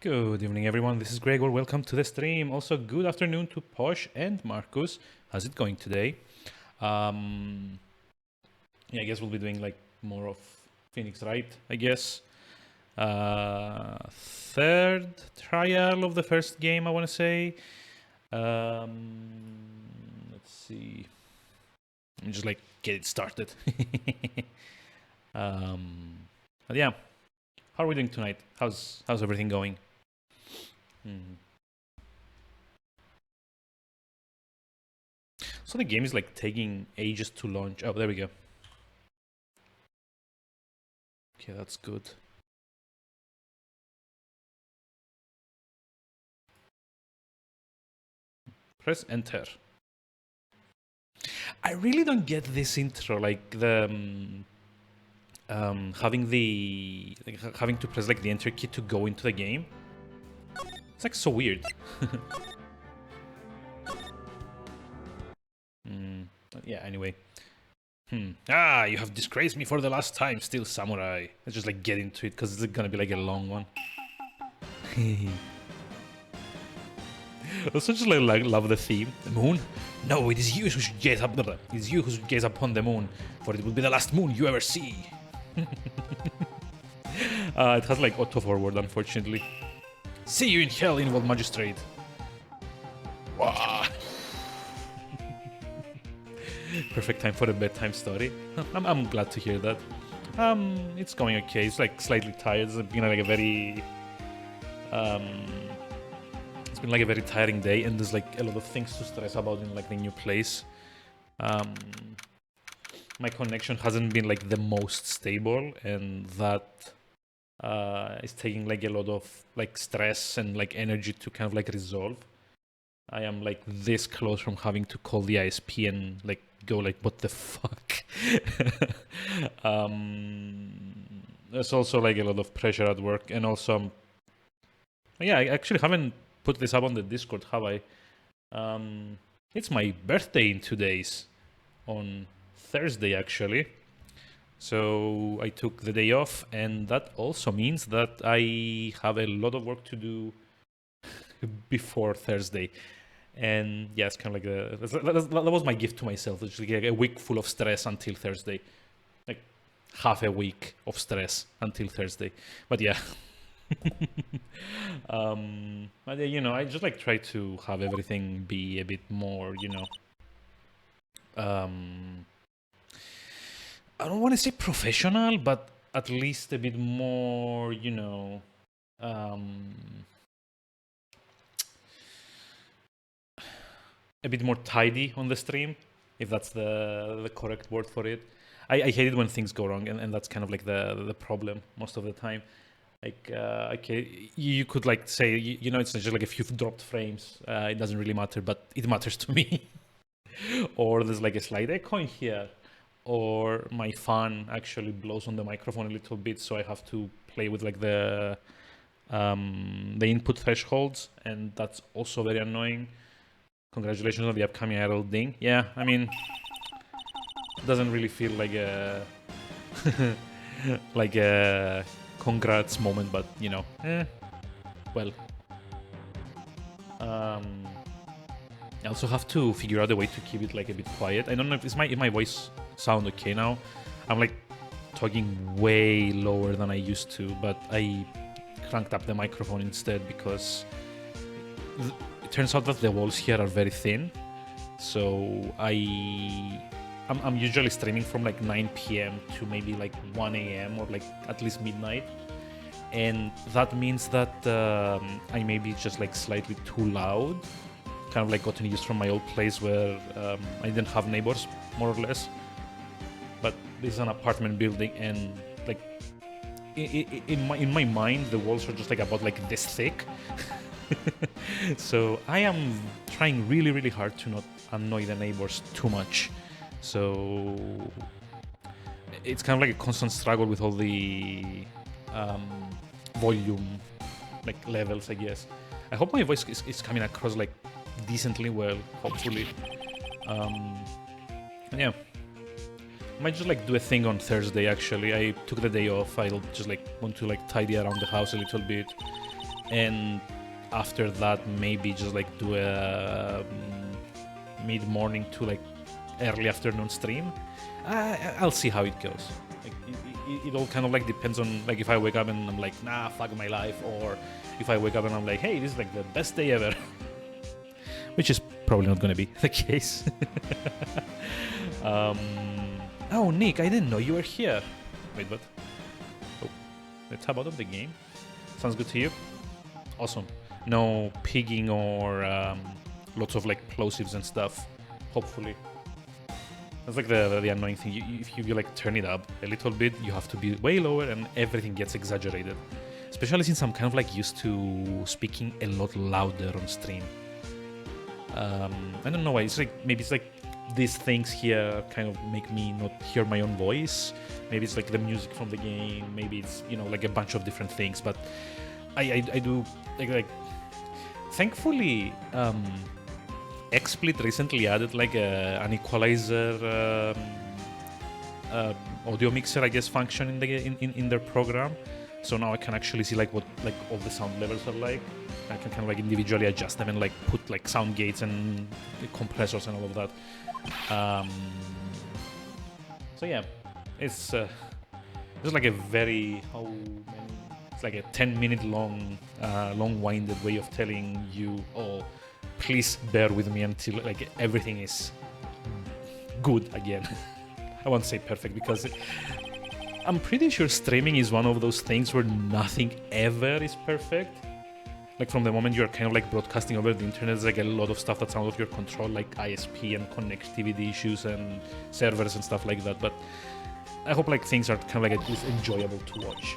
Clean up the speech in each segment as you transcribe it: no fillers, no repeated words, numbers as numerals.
Good evening, everyone. This is Gregor. Welcome to the stream. Also, good afternoon to Posh and Marcus. How's it going today? Yeah, I guess we'll be doing like more of Phoenix Wright, I guess. Third trial of the first game, I want to say. Let's see. Let me just like get it started. But yeah, how are we doing tonight? How's everything going? So the game is like taking ages to launch. Oh, there we go. Okay, that's good. Press enter. I really don't get this intro, like the having to press like the enter key to go into the game. It's like so weird. Yeah, anyway. Ah, you have disgraced me for the last time, still samurai. Let's just like get into it, because it's gonna be like a long one. I also just like love the theme. The moon? No, it is you who should gaze up. It is you who should gaze upon the moon, for it will be the last moon you ever see. It has like auto forward, unfortunately. See you in hell, involved magistrate. Wow. Perfect time for a bedtime story. I'm glad to hear that. It's going okay. It's like slightly tired. It's been like a very it's been like a very tiring day, and there's like a lot of things to stress about in like the new place. My connection hasn't been like the most stable, and that is taking like a lot of like stress and like energy to kind of like resolve. I am like this close from having to call the ISP and like go like, what the fuck? There's also like a lot of pressure at work, and also yeah, I actually haven't put this up on the Discord, have I? It's my birthday in 2 days, on Thursday actually. So I took the day off, and that also means that I have a lot of work to do before Thursday. And yeah, it's kind of like that was my gift to myself. It's like a week full of stress until Thursday, like half a week of stress until Thursday. But yeah, but yeah, you know, I just like try to have everything be a bit more, you know, I don't want to say professional, but at least a bit more, you know, a bit more tidy on the stream, if that's the correct word for it. I hate it when things go wrong, and that's kind of like the problem most of the time. Like, okay, you could like say, you know, it's just like if you've dropped frames, it doesn't really matter, but it matters to me. Or there's like a slight echo in here, or my fan actually blows on the microphone a little bit, so I have to play with like the input thresholds, and that's also very annoying. Congratulations on the upcoming Herald Ding. Yeah, I mean, it doesn't really feel like a like a congrats moment, but you know, well. I also have to figure out a way to keep it like a bit quiet. I don't know if my voice sound okay now. I'm like talking way lower than I used to, but I cranked up the microphone instead because it turns out that the walls here are very thin. So I'm usually streaming from like 9 p.m. to maybe like 1 a.m. or like at least midnight. And that means that I may be just like slightly too loud. Kind of like gotten used from my old place where I didn't have neighbors, more or less. But this is an apartment building, and like in my mind, the walls are just like about like this thick. So I am trying really, really hard to not annoy the neighbors too much. So it's kind of like a constant struggle with all the volume like levels, I guess. I hope my voice is coming across like decently well, hopefully. Yeah, might just like do a thing on Thursday. Actually, I took the day off. I'll just like want to like tidy around the house a little bit, and after that maybe just like do a mid-morning to like early afternoon stream. I'll see how it goes. Like, it all kind of like depends on like if I wake up and I'm like, nah, fuck my life, or if I wake up and I'm like, hey, this is like the best day ever. Which is probably not going to be the case. Oh, Nick, I didn't know you were here. Wait, what? Oh, let's tab out of the game. Sounds good to you? Awesome. No pigging or lots of like plosives and stuff, hopefully. That's like the annoying thing. If you like turn it up a little bit, you have to be way lower and everything gets exaggerated. Especially since I'm kind of like used to speaking a lot louder on stream. I don't know why. It's like maybe it's like these things here kind of make me not hear my own voice. Maybe it's like the music from the game. Maybe it's, you know, like a bunch of different things. But I do like thankfully XSplit recently added like an equalizer audio mixer, I guess, function in their program. So now I can actually see like what like all the sound levels are like. I can kind of like individually adjust them and like put like sound gates and compressors and all of that. So yeah, it's like a very it's like a 10-minute long long-winded way of telling you, oh, please bear with me until like everything is good again. I won't say perfect because I'm pretty sure streaming is one of those things where nothing ever is perfect. Like from the moment you're kind of like broadcasting over the internet, there's like a lot of stuff that's out of your control, like ISP and connectivity issues and servers and stuff like that. But I hope like things are kind of like at least enjoyable to watch.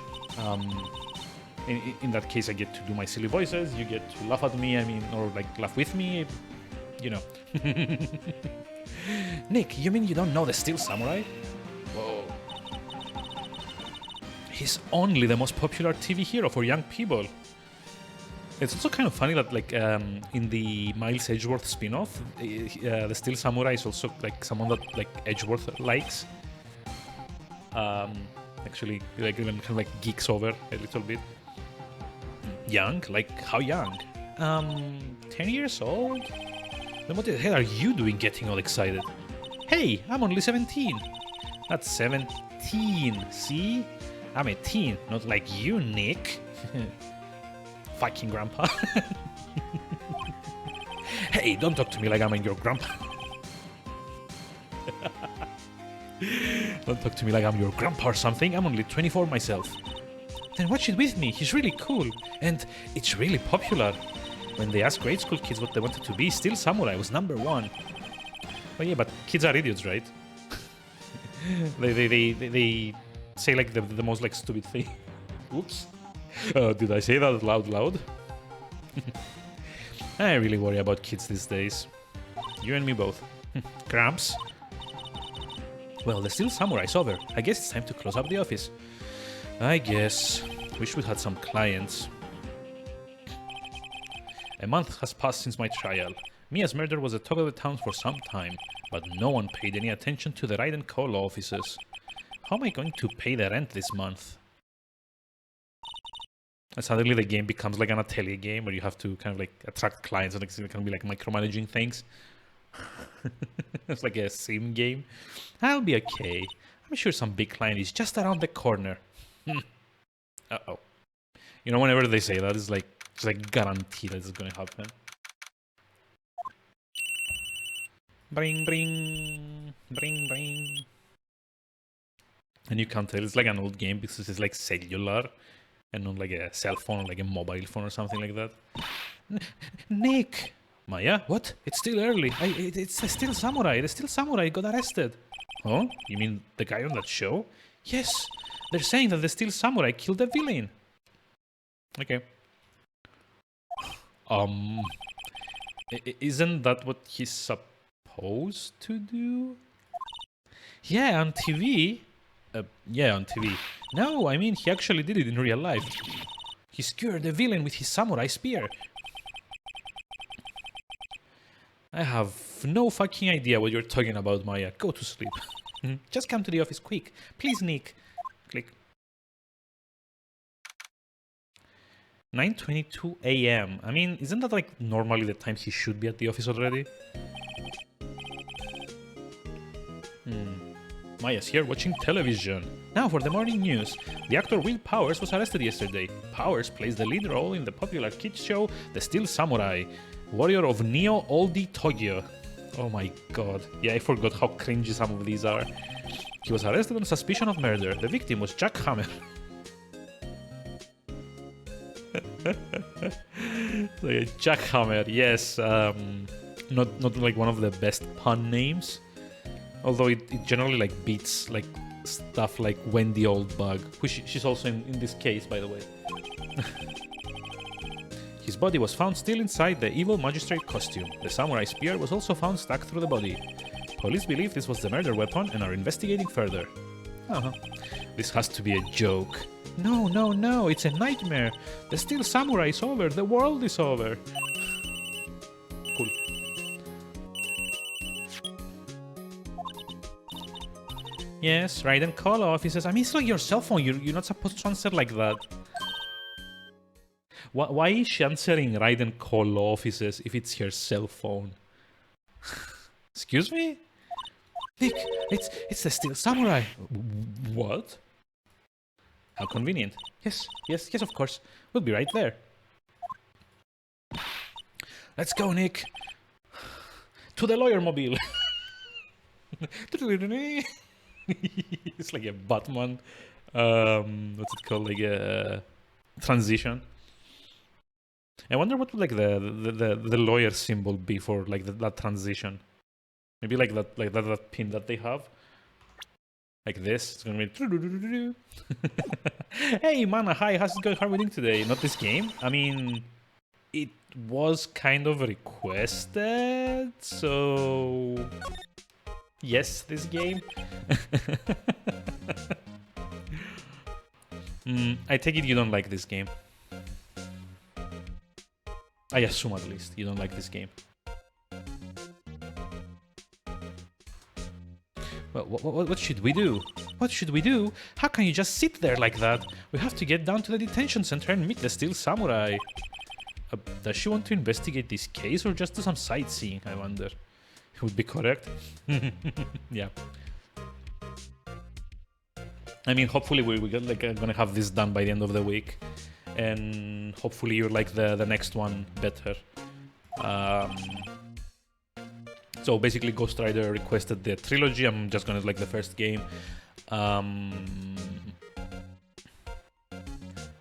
In that case, I get to do my silly voices. You get to laugh at me. I mean, or like laugh with me. You know. Nick, you mean you don't know the Steel Samurai? Whoa. He's only the most popular TV hero for young people. It's also kind of funny that like in the Miles Edgeworth spin-off, the Steel Samurai is also like someone that like Edgeworth likes. Actually, like even kind of like geeks over a little bit. Young? Like how young? 10 years old? Then what the hell are you doing getting all excited? Hey, I'm only 17. That's 17, see? I'm a teen, not like you, Nick. Fucking grandpa. Hey, don't talk to me like I'm your grandpa. Don't talk to me like I'm your grandpa or something. I'm only 24 myself. Then watch it with me. He's really cool. And it's really popular. When they asked grade school kids what they wanted to be, Steel Samurai was #1. Oh yeah, but kids are idiots, right? they say like the most like stupid thing. Oops. Did I say that loud? I really worry about kids these days. You and me both. Cramps? Well, the Steel Samurai's over. I guess it's time to close up the office. I guess. Wish we had some clients. A month has passed since my trial. Mia's murder was the talk of the town for some time, but no one paid any attention to the Wright & Co. law offices. How am I going to pay the rent this month? And suddenly the game becomes like an atelier game where you have to kind of like attract clients and it can be like micromanaging things. It's like a sim game. I'll be okay. I'm sure some big client is just around the corner. Uh-oh. You know, whenever they say that, it's like guaranteed that it's going to happen. Bring, bring, bring, bring. And you can't tell, it's like an old game because it's like cellular and not like a cell phone, like a mobile phone or something like that. Nick! Maya, what? It's still early. It's the Steel Samurai. The Steel Samurai got arrested. Oh? You mean the guy on that show? Yes. They're saying that the Steel Samurai killed the villain. Okay. Isn't that what he's supposed to do? Yeah, on TV. Yeah, on TV. No, I mean, he actually did it in real life. He skewered the villain with his samurai spear. I have no fucking idea what you're talking about, Maya. Go to sleep. Just come to the office quick. Please, Nick. Click. 9:22 a.m. I mean, isn't that like normally the time he should be at the office already? Maya's here watching television. Now for the morning news. The actor Will Powers was arrested yesterday. Powers plays the lead role in the popular kids show The Steel Samurai, warrior of Neo Oldie Tokyo. Oh my god. Yeah, I forgot how cringy some of these are. He was arrested on suspicion of murder. The victim was Jack Hammer. So yeah, Jack Hammer, yes. Not like one of the best pun names. Although it generally like beats like stuff like Wendy Oldbug, who she's also in this case, by the way. His body was found still inside the evil magistrate costume. The samurai spear was also found stuck through the body. Police believe this was the murder weapon and are investigating further. This has to be a joke. No, no, no, it's a nightmare. The Steel Samurai is over. The world is over. Cool. Yes, Wright and call offices. I mean, it's like your cell phone. You're not supposed to answer like that. Why is she answering Wright and call offices if it's her cell phone? Excuse me? Nick, it's the Steel Samurai. What? How convenient. Yes, of course. We'll be right there. Let's go, Nick. To the lawyer mobile. It's like a Batman. What's it called? Like a transition. I wonder what would like the lawyer symbol be for like that transition. Maybe like that pin that they have. Like this. It's gonna be. Hey man, hi, how's it going? How are we doing today? Not this game. I mean, it was kind of requested, so yes, this game. I take it you don't like this game. I assume at least you don't like this game. What should we do? What should we do? How can you just sit there like that? We have to get down to the detention center and meet the Steel Samurai. Does she want to investigate this case or just do some sightseeing, I wonder? It would be correct. Yeah. I mean, hopefully we're gonna have this done by the end of the week. And hopefully you're like the next one better. So basically Ghost Rider requested the trilogy. I'm just gonna like the first game.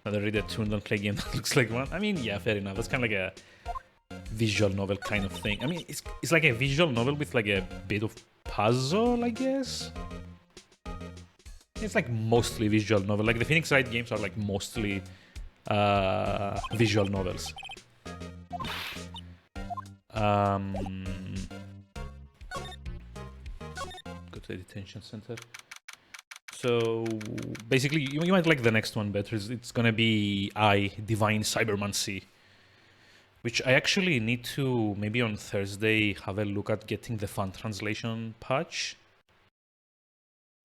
Rather read a tune, don't play game that looks like one. I mean, yeah, fair enough. That's kind of like a visual novel kind of thing. I mean, it's like a visual novel with like a bit of puzzle, I guess. It's like mostly visual novel. Like the Phoenix Wright games are like mostly visual novels. Go to the detention center. So basically, you might like the next one better. It's gonna be Divine Cybermancy, which I actually need to maybe on Thursday have a look at getting the fan translation patch,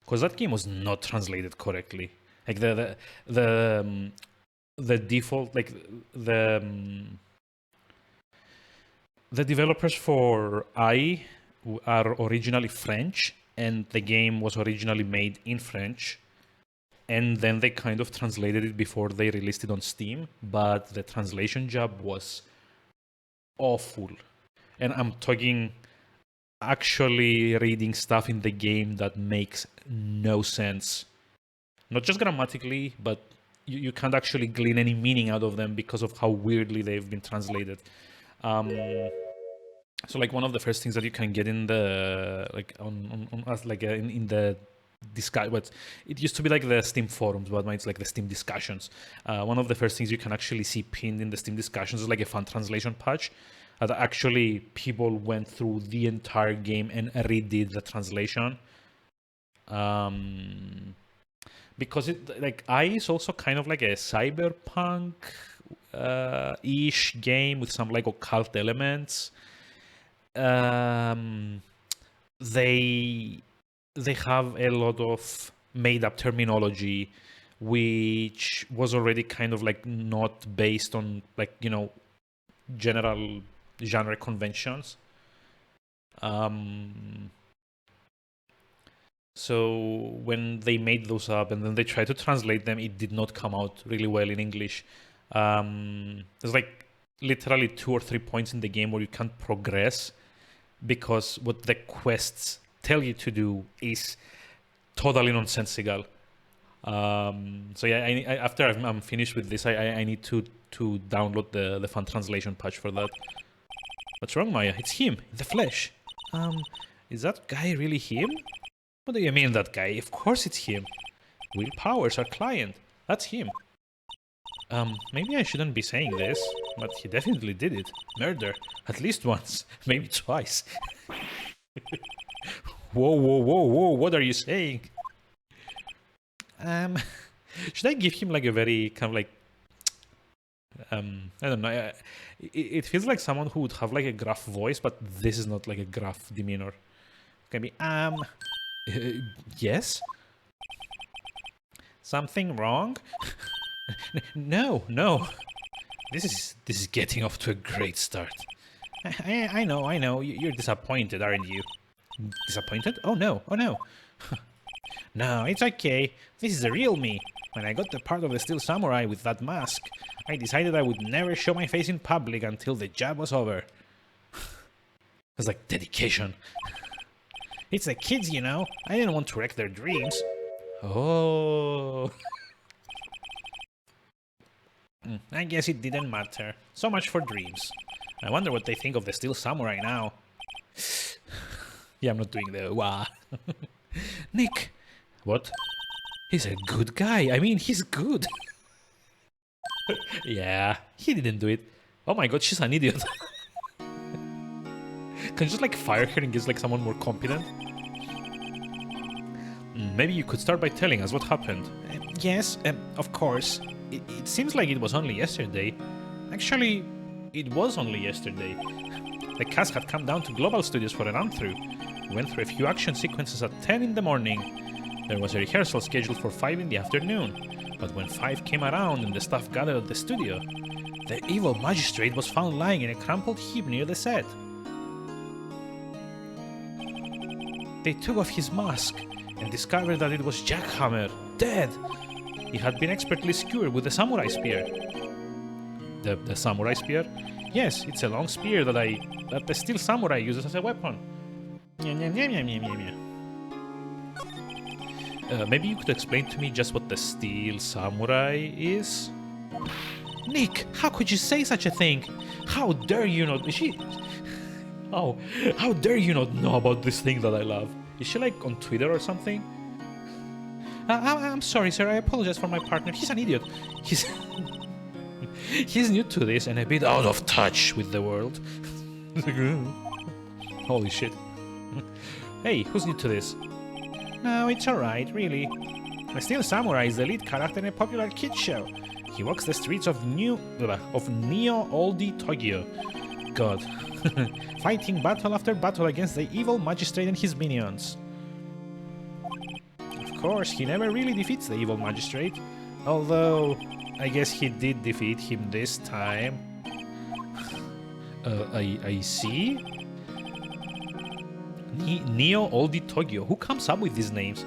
because that game was not translated correctly. Like the default, like the developers for are originally French. And the game was originally made in French, and then they kind of translated it before they released it on Steam, but the translation job was awful. And I'm talking actually reading stuff in the game that makes no sense. Not just grammatically, but you can't actually glean any meaning out of them because of how weirdly they've been translated. So like one of the first things that you can get in the like on us like in the discuss, but it used to be like the Steam forums, but now it's like the Steam discussions. One of the first things you can actually see pinned in the Steam discussions is like a fan translation patch that actually people went through the entire game and redid the translation. Because it like is also kind of like a cyberpunk ish game with some like occult elements. They have a lot of made up terminology which was already kind of like not based on like, you know, general genre conventions. So when they made those up and then they tried to translate them, it did not come out really well in English. There's like literally 2 or 3 points in the game where you can't progress because what the quests tell you to do is totally nonsensical. So yeah, after I'm finished with this, I need to download the fan translation patch for that. What's wrong, Maya? It's him, the flesh. Is that guy really him? What do you mean, that guy? Of course it's him. Will Powers, our client. That's him. Maybe I shouldn't be saying this, but he definitely did it. Murder. At least once. Maybe twice. Whoa, whoa, whoa, whoa. What are you saying? Should I give him like a very kind of like... I don't know. It feels like someone who would have like a gruff voice, but this is not like a gruff demeanor. Can be, yes? Something wrong? No. This is getting off to a great start. I know. You're disappointed, aren't you? Disappointed? Oh no. No, it's okay. This is the real me. When I got the part of the Steel Samurai with that mask, I decided I would never show my face in public until the job was over. It's like dedication. It's the kids, you know. I didn't want to wreck their dreams. Oh. I guess it didn't matter. So much for dreams. I wonder what they think of the Steel Samurai now. Yeah, I'm not doing the wah. Nick. What? He's a good guy. I mean, he's good. Yeah, he didn't do it. Oh my god, she's an idiot. Can you just like fire her and get like someone more competent? Maybe you could start by telling us what happened. Yes, of course. It seems like it was only yesterday. Actually, it was only yesterday. The cast had come down to Global Studios for a run-through. We went through a few action sequences at 10 in the morning. There was a rehearsal scheduled for 5 in the afternoon. But when 5 came around and the staff gathered at the studio, the evil magistrate was found lying in a crumpled heap near the set. They took off his mask and discovered that it was Jackhammer, dead. He had been expertly skewered with the samurai spear. The samurai spear? Yes, it's a long spear that the Steel Samurai uses as a weapon. Maybe you could explain to me just what the Steel Samurai is? Nick, how could you say such a thing? How dare you not... Oh, how dare you not know about this thing that I love? Is she like on Twitter or something? I'm sorry, sir. I apologize for my partner. He's an idiot. He's new to this and a bit out of touch with the world. Holy shit. Hey, who's new to this? No, it's alright, really. The Steel Samurai is the lead character in a popular kids show. He walks the streets of Neo Oldie Tokyo. God. Fighting battle after battle against the evil magistrate and his minions. Of course, he never really defeats the evil magistrate. Although, I guess he did defeat him this time. I see. Neo Oldie Tokyo. Who comes up with these names?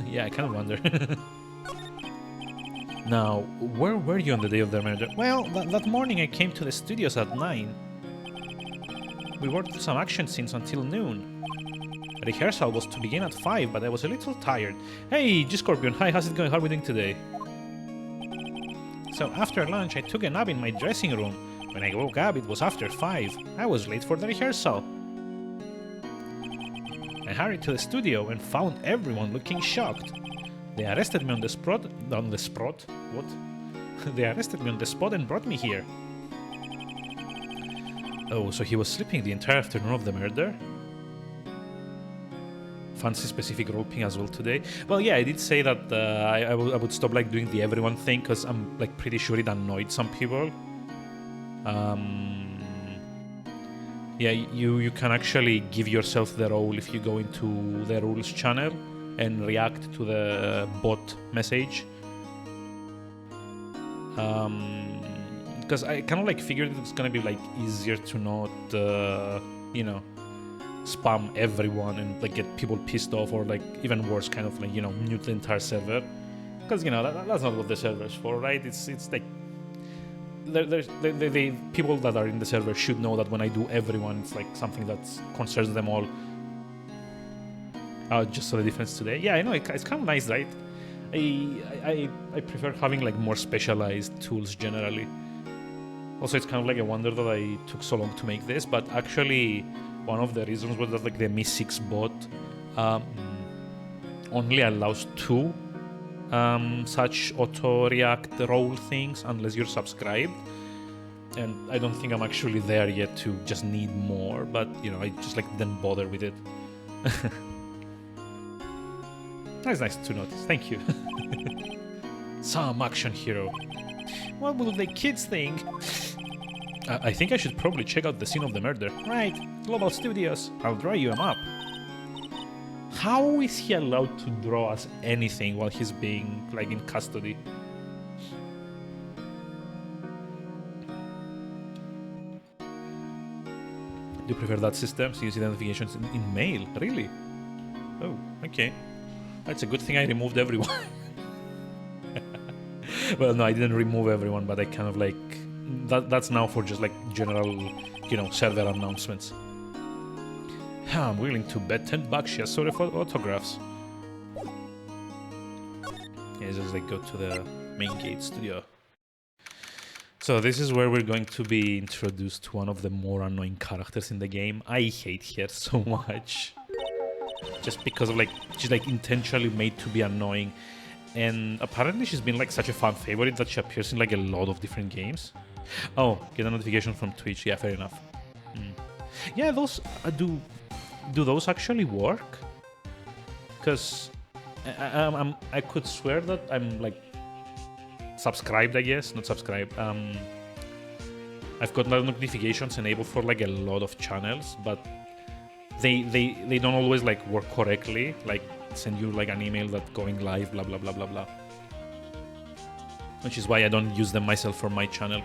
Yeah, I kind of wonder. Now, where were you on the day of the murder? Well, that morning I came to the studios at 9. We worked some action scenes until noon. Rehearsal was to begin at 5, but I was a little tired. Hey, G-Scorpion, hi, how's it going? How are we doing today? So after lunch, I took a nap in my dressing room. When I woke up, it was after 5. I was late for the rehearsal. I hurried to the studio and found everyone looking shocked. They arrested me on the spot. What? They arrested me on the spot and brought me here. Oh, so he was sleeping the entire afternoon of the murder? Fancy specific roping as well today. Well, yeah, I did say that I would stop like doing the everyone thing because I'm like pretty sure it annoyed some people. Yeah, you can actually give yourself the role if you go into the rules channel and react to the bot message. Because I kind of like figured it's gonna be like easier to not, you know, spam everyone and like get people pissed off, or like even worse, kind of like, you know, mute the entire server. Because, you know, that's not what the server's for, right? It's like the people that are in the server should know that when I do everyone, it's like something that concerns them all. Just saw the difference today. Yeah, I know, it's kind of nice, right? I prefer having like more specialized tools generally. Also, it's kind of like a wonder that I took so long to make this, but actually one of the reasons was that like the Mi 6 bot only allows 2 such auto-react role things unless you're subscribed. And I don't think I'm actually there yet to just need more, but, you know, I just like didn't bother with it. That's nice to notice, thank you. Some action hero. What will the kids think? I think I should probably check out the scene of the murder. Right, Global Studios. I'll draw you a map. How is he allowed to draw us anything while he's being, like, in custody? Do you prefer that system? So you see notifications in mail? Really? Oh, okay. That's a good thing I removed everyone. Well, no, I didn't remove everyone, but I kind of like... That's now for just like general, you know, server announcements. I'm willing to bet $10 just sort of autographs. Yeah, just like go to the main gate studio. So this is where we're going to be introduced to one of the more annoying characters in the game. I hate her so much. Just because of like, she's like intentionally made to be annoying. And apparently she's been like such a fan favorite that she appears in like a lot of different games. Oh, get a notification from Twitch. Yeah, fair enough. Yeah, those do those actually work? Because I could swear that I'm like subscribed, I guess, not subscribed. I've got notifications enabled for like a lot of channels, but they don't always like work correctly. Like send you like an email that going live, blah blah blah blah blah. Which is why I don't use them myself for my channel.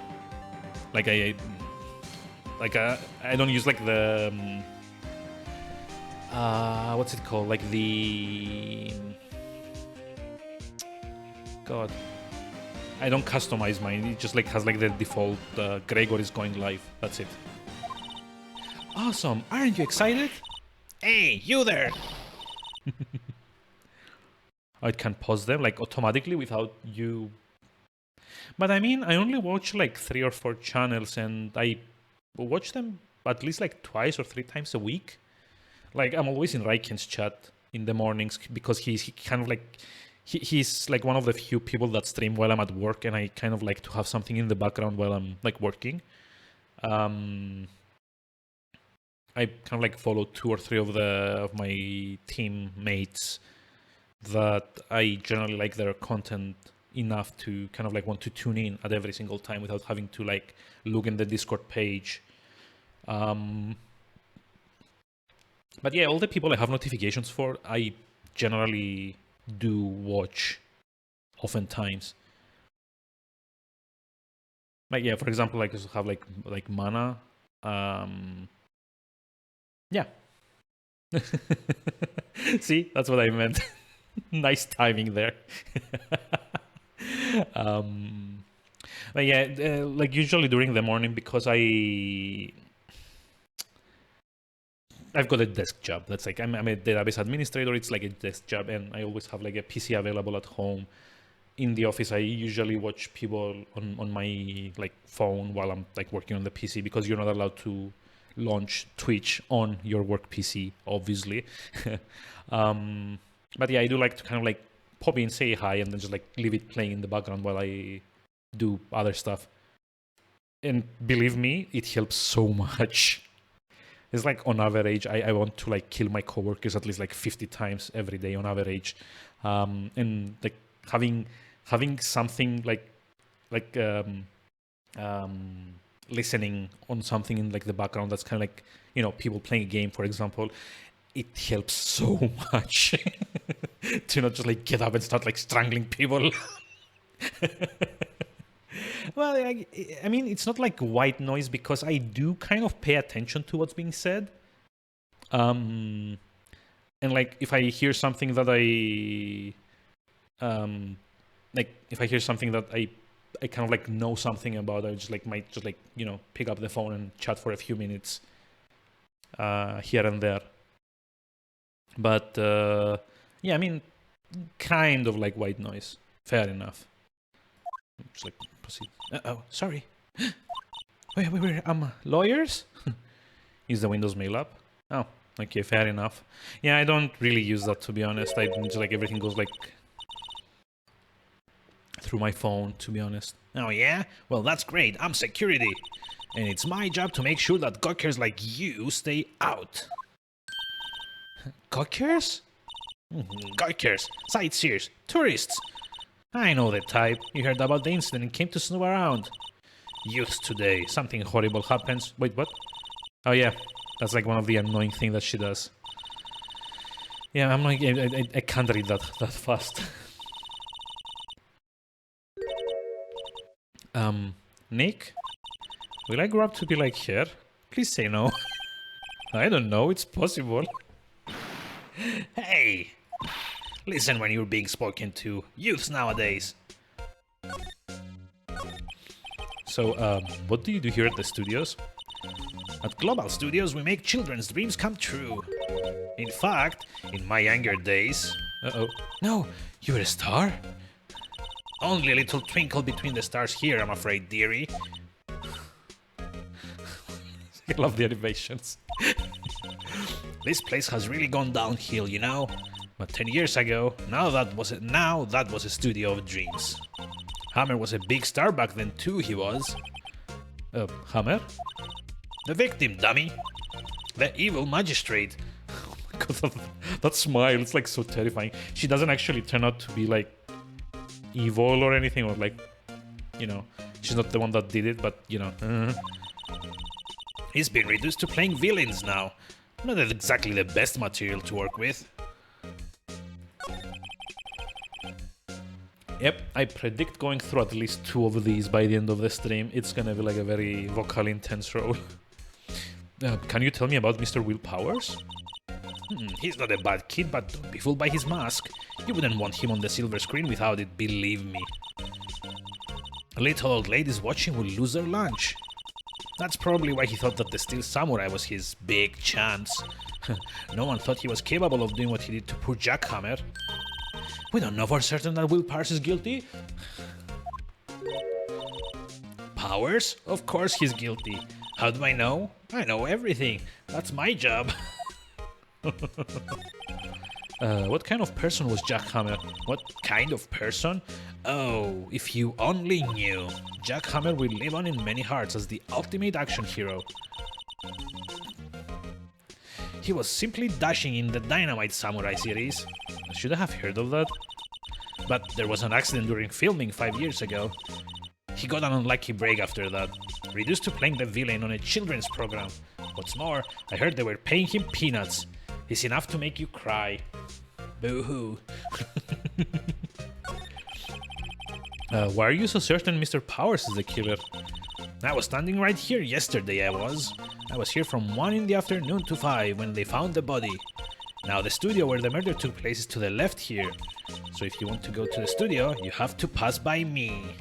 Like I don't use like the what's it called? Like the God. I don't customize mine. It just like has like the default Gregor is going live. That's it. Awesome. Aren't you excited? Hey, you there. I can pause them like automatically without you. But I mean, I only watch like 3 or 4 channels, and I watch them at least like twice or 3 times a week. Like I'm always in Wright's chat in the mornings because he kind of like he's like one of the few people that stream while I'm at work, and I kind of like to have something in the background while I'm like working. I kind of like follow 2 or 3 of my teammates that I generally like their content enough to kind of like want to tune in at every single time without having to like look in the Discord page. But yeah, all the people I have notifications for, I generally do watch oftentimes. Like yeah, for example, like I have like Mana. Yeah. See, that's what I meant. Nice timing there. But yeah, like usually during the morning, because I've got a desk job. That's like I'm a database administrator. It's like a desk job, and I always have like a PC available at home. In the office, I usually watch people on my like phone while I'm like working on the PC, because you're not allowed to launch Twitch on your work PC, obviously. But yeah, I do like to kind of like pop in, say hi, and then just like leave it playing in the background while I do other stuff. And believe me, it helps so much. It's like on average, I want to like kill my coworkers at least like 50 times every day on average. And like having something like listening on something in like the background that's kind of like, you know, people playing a game, for example, it helps so much to not just like get up and start like strangling people. Well, I mean, it's not like white noise because I do kind of pay attention to what's being said. And like if I hear something that like if I hear something that I kind of like know something about, I just like might just like, you know, pick up the phone and chat for a few minutes here and there. But yeah, I mean, kind of like white noise. Fair enough. Just like proceed. Oh, sorry. Wait, lawyers? Is the Windows mail up? Oh, okay, fair enough. Yeah, I don't really use that, to be honest. I just like everything goes like through my phone, to be honest. Oh yeah? Well, that's great. I'm security. And it's my job to make sure that gawkers like you stay out. Gawkers? Gawkers, sightseers, tourists. I know the type. You heard about the incident and came to snoop around. Youths today. Something horrible happens. Wait, what? Oh yeah, that's like one of the annoying things that she does. Yeah, I'm like, I can't read that fast. Nick? Will I grow up to be like her? Please say no. I don't know, it's possible. Hey! Listen when you're being spoken to. Youths nowadays. So, what do you do here at the studios? At Global Studios, we make children's dreams come true. In fact, in my younger days... Uh-oh. No, you're a star? Only a little twinkle between the stars here, I'm afraid, dearie. I love the animations. This place has really gone downhill, you know? But 10 years ago, that was a studio of dreams. Hammer was a big star back then too, he was. Hammer? The victim, dummy. The evil magistrate. Oh my god, that smile, it's like so terrifying. She doesn't actually turn out to be like evil or anything, or like, you know, she's not the one that did it, but you know. He's been reduced to playing villains now. Not exactly the best material to work with. Yep, I predict going through at least 2 of these by the end of the stream. It's gonna be like a very vocal intense role. Can you tell me about Mr. Will Powers? He's not a bad kid, but don't be fooled by his mask. You wouldn't want him on the silver screen without it, believe me. Little old ladies watching will lose their lunch. That's probably why he thought that the Steel Samurai was his big chance. No one thought he was capable of doing what he did to poor Jackhammer. We don't know for certain that Will Powers is guilty. Powers? Of course he's guilty. How do I know? I know everything. That's my job. What kind of person was Jackhammer? What kind of person? Oh, if you only knew. Jackhammer will live on in many hearts as the ultimate action hero. He was simply dashing in the Dynamite Samurai series. Should I have heard of that? But there was an accident during filming 5 years ago. He got an unlucky break after that, reduced to playing the villain on a children's program. What's more, I heard they were paying him peanuts. It's enough to make you cry. Boo-hoo. Why are you so certain Mr. Powers is the killer? I was standing right here yesterday, I was here from 1 in the afternoon to 5 when they found the body. Now the studio where the murder took place is to the left here. So if you want to go to the studio, you have to pass by me.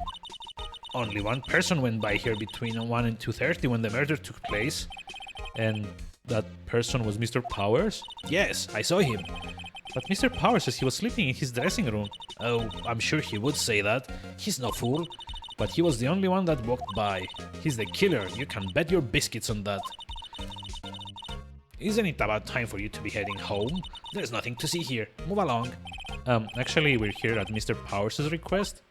Only one person went by here between 1 and 2:30 when the murder took place. And that person was Mr. Powers? Yes, I saw him. But Mr. Powers says he was sleeping in his dressing room. Oh, I'm sure he would say that. He's no fool. But he was the only one that walked by. He's the killer, you can bet your biscuits on that. Isn't it about time for you to be heading home? There's nothing to see here. Move along. Actually, we're here at Mr. Powers' request.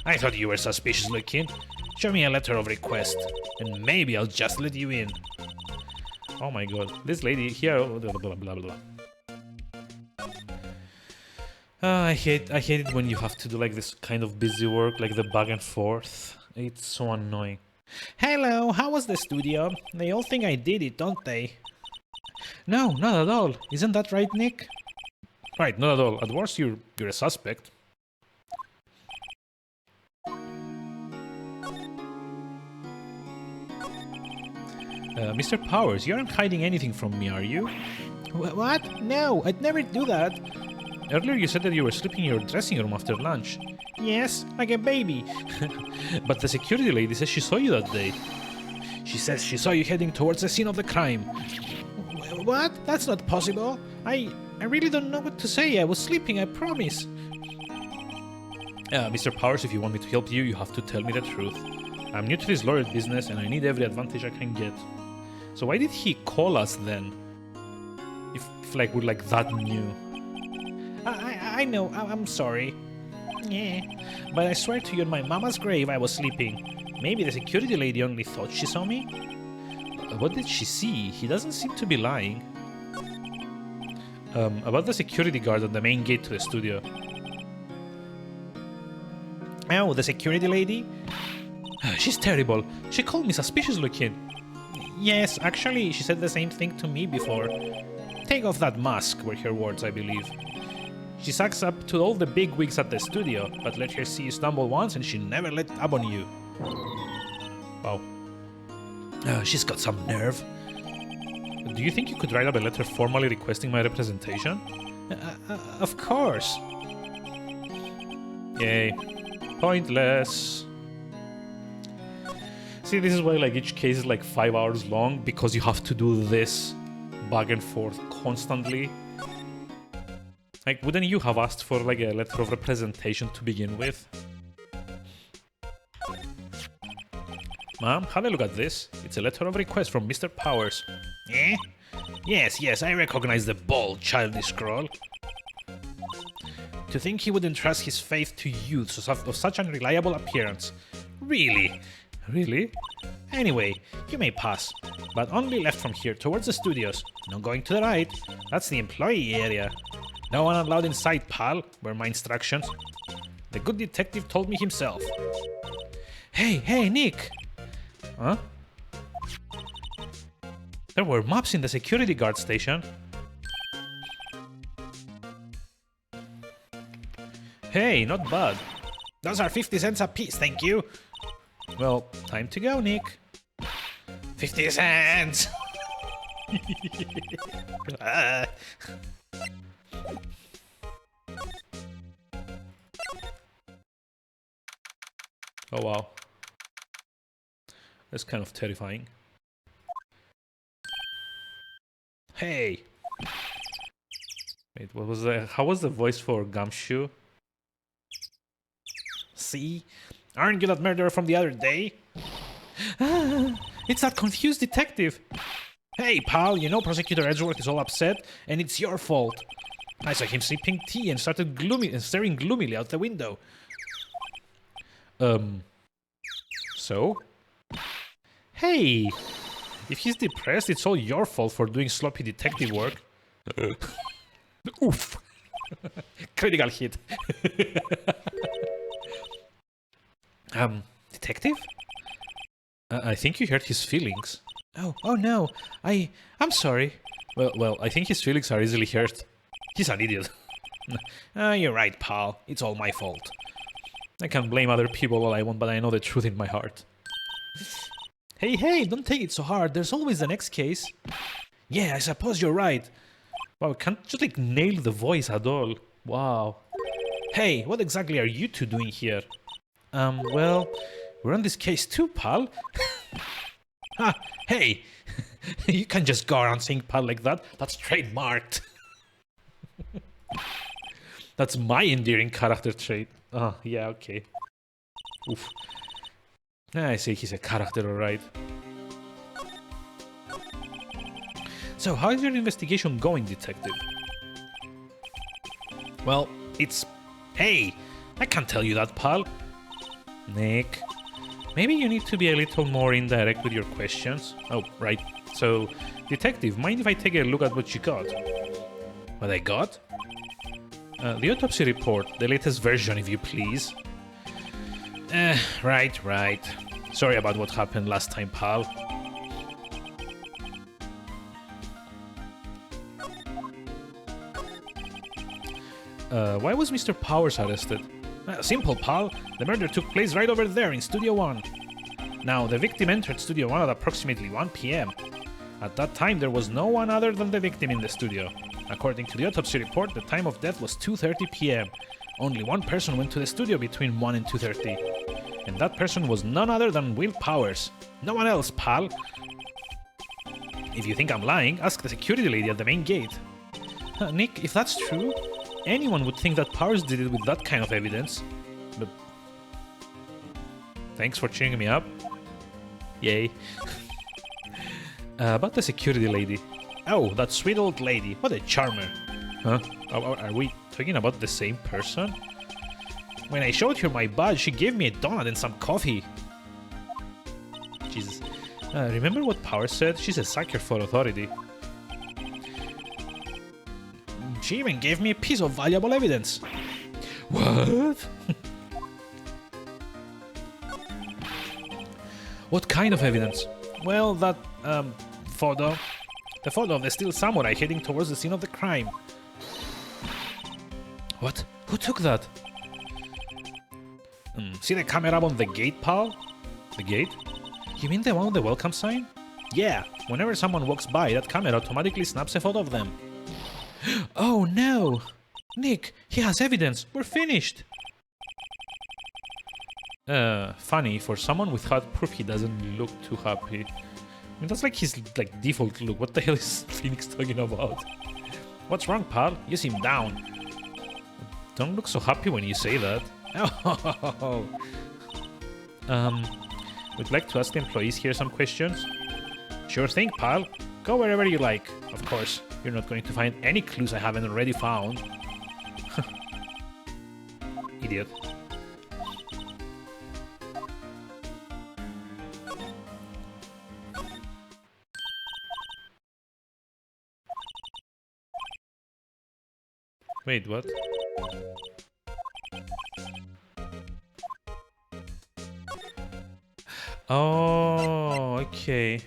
I thought you were suspicious looking. Show me a letter of request, and maybe I'll just let you in. Oh my god, this lady here, blah blah blah blah. I hate it when you have to do like this kind of busy work, like the back and forth. It's so annoying. Hello, how was the studio? They all think I did it, don't they? No, not at all. Isn't that right, Nick? Right, not at all. At worst, you're a suspect. Mr. Powers, you aren't hiding anything from me, are you? What? No, I'd never do that. Earlier you said that you were sleeping in your dressing room after lunch. Yes, like a baby. But the security lady says she saw you that day. She says she saw you heading towards the scene of the crime. What? That's not possible. I really don't know what to say. I was sleeping, I promise. Mr. Powers, if you want me to help you, you have to tell me the truth. I'm new to this lawyer business and I need every advantage I can get. So why did he call us then? If like we're like that new. I know, I'm sorry. Yeah, but I swear to you on my mama's grave I was sleeping. Maybe the security lady only thought she saw me? What did she see? He doesn't seem to be lying. About the security guard at the main gate to the studio. Oh, the security lady? She's terrible. She called me suspicious looking. Yes, actually, she said the same thing to me before. Take off that mask, were her words, I believe. She sucks up to all the big wigs at the studio, but let her see you stumble once and she never let up on you. Wow. She's got some nerve. Do you think you could write up a letter formally requesting my representation? Of course. Yay. Pointless. See, this is why like each case is like 5 hours long, because you have to do this back and forth constantly. Like, wouldn't you have asked for like a letter of representation to begin with? Ma'am, have a look at this. It's a letter of request from Mr. Powers. Eh? Yes, I recognize the bold, childish scroll. To think he would entrust his faith to youths of such unreliable appearance. Really? Really? Anyway, you may pass, but only left from here towards the studios. No going to the right. That's the employee area. No one allowed inside, pal, were my instructions. The good detective told me himself. Hey, Nick! Huh? There were maps in the security guard station. Hey, not bad. Those are 50 cents a piece, thank you. Well, time to go, Nick. 50 cents! Oh wow. That's kind of terrifying. Hey! Wait, what was the... How was the voice for Gumshoe? See? Aren't you that murderer from the other day? It's that confused detective! Hey, pal, you know Prosecutor Edgeworth is all upset, and it's your fault. I saw him sipping tea and started staring gloomily out the window. So? Hey! If he's depressed, it's all your fault for doing sloppy detective work. Oof! Critical hit. Detective? I think you hurt his feelings. Oh no, I'm sorry. Well, I think his feelings are easily hurt. He's an idiot. You're right, pal. It's all my fault. I can blame other people all I want, but I know the truth in my heart. Hey, don't take it so hard. There's always the next case. Yeah, I suppose you're right. Wow, I can't just like nail the voice at all. Wow. Hey, what exactly are you two doing here? Well, we're on this case too, pal. Hey, you can't just go around saying pal like that. That's trademarked. That's my endearing character trait. Oh, yeah, okay. Oof. I say he's a character, alright. So, how is your investigation going, detective? Well, it's... Hey, I can't tell you that, pal. Nick, maybe you need to be a little more indirect with your questions. Oh, right. So, detective, mind if I take a look at what you got? What I got? The autopsy report, the latest version, if you please. Right. Sorry about what happened last time, pal. Why was Mr. Powers arrested? Simple, pal. The murder took place right over there in Studio 1. Now, the victim entered Studio 1 at approximately 1 p.m. At that time, there was no one other than the victim in the studio. According to the autopsy report, the time of death was 2:30 p.m. Only one person went to the studio between 1 and 2:30. And that person was none other than Will Powers. No one else, pal. If you think I'm lying, ask the security lady at the main gate. Nick, if that's true, anyone would think that Powers did it with that kind of evidence. But thanks for cheering me up. Yay. About the security lady. Oh, that sweet old lady. What a charmer. Huh? Are we talking about the same person? When I showed her my badge, she gave me a donut and some coffee. Jesus. Remember what Power said? She's a sucker for authority. She even gave me a piece of valuable evidence. What? What kind of evidence? Well, that, photo. The photo of the steel samurai heading towards the scene of the crime. What? Who took that? See the camera on the gate, pal? The gate? You mean the one with the welcome sign? Yeah, whenever someone walks by, that camera automatically snaps a photo of them. Oh no! Nick, he has evidence. We're finished. Funny, for someone with hard proof, he doesn't look too happy. I mean, that's like his default look. What the hell is Phoenix talking about? What's wrong, pal? You seem down. Don't look so happy when you say that. Oh. Would like to ask the employees here some questions? Sure thing, pal. Go wherever you like. Of course, you're not going to find any clues I haven't already found. Idiot. Wait, what? Oh, okay.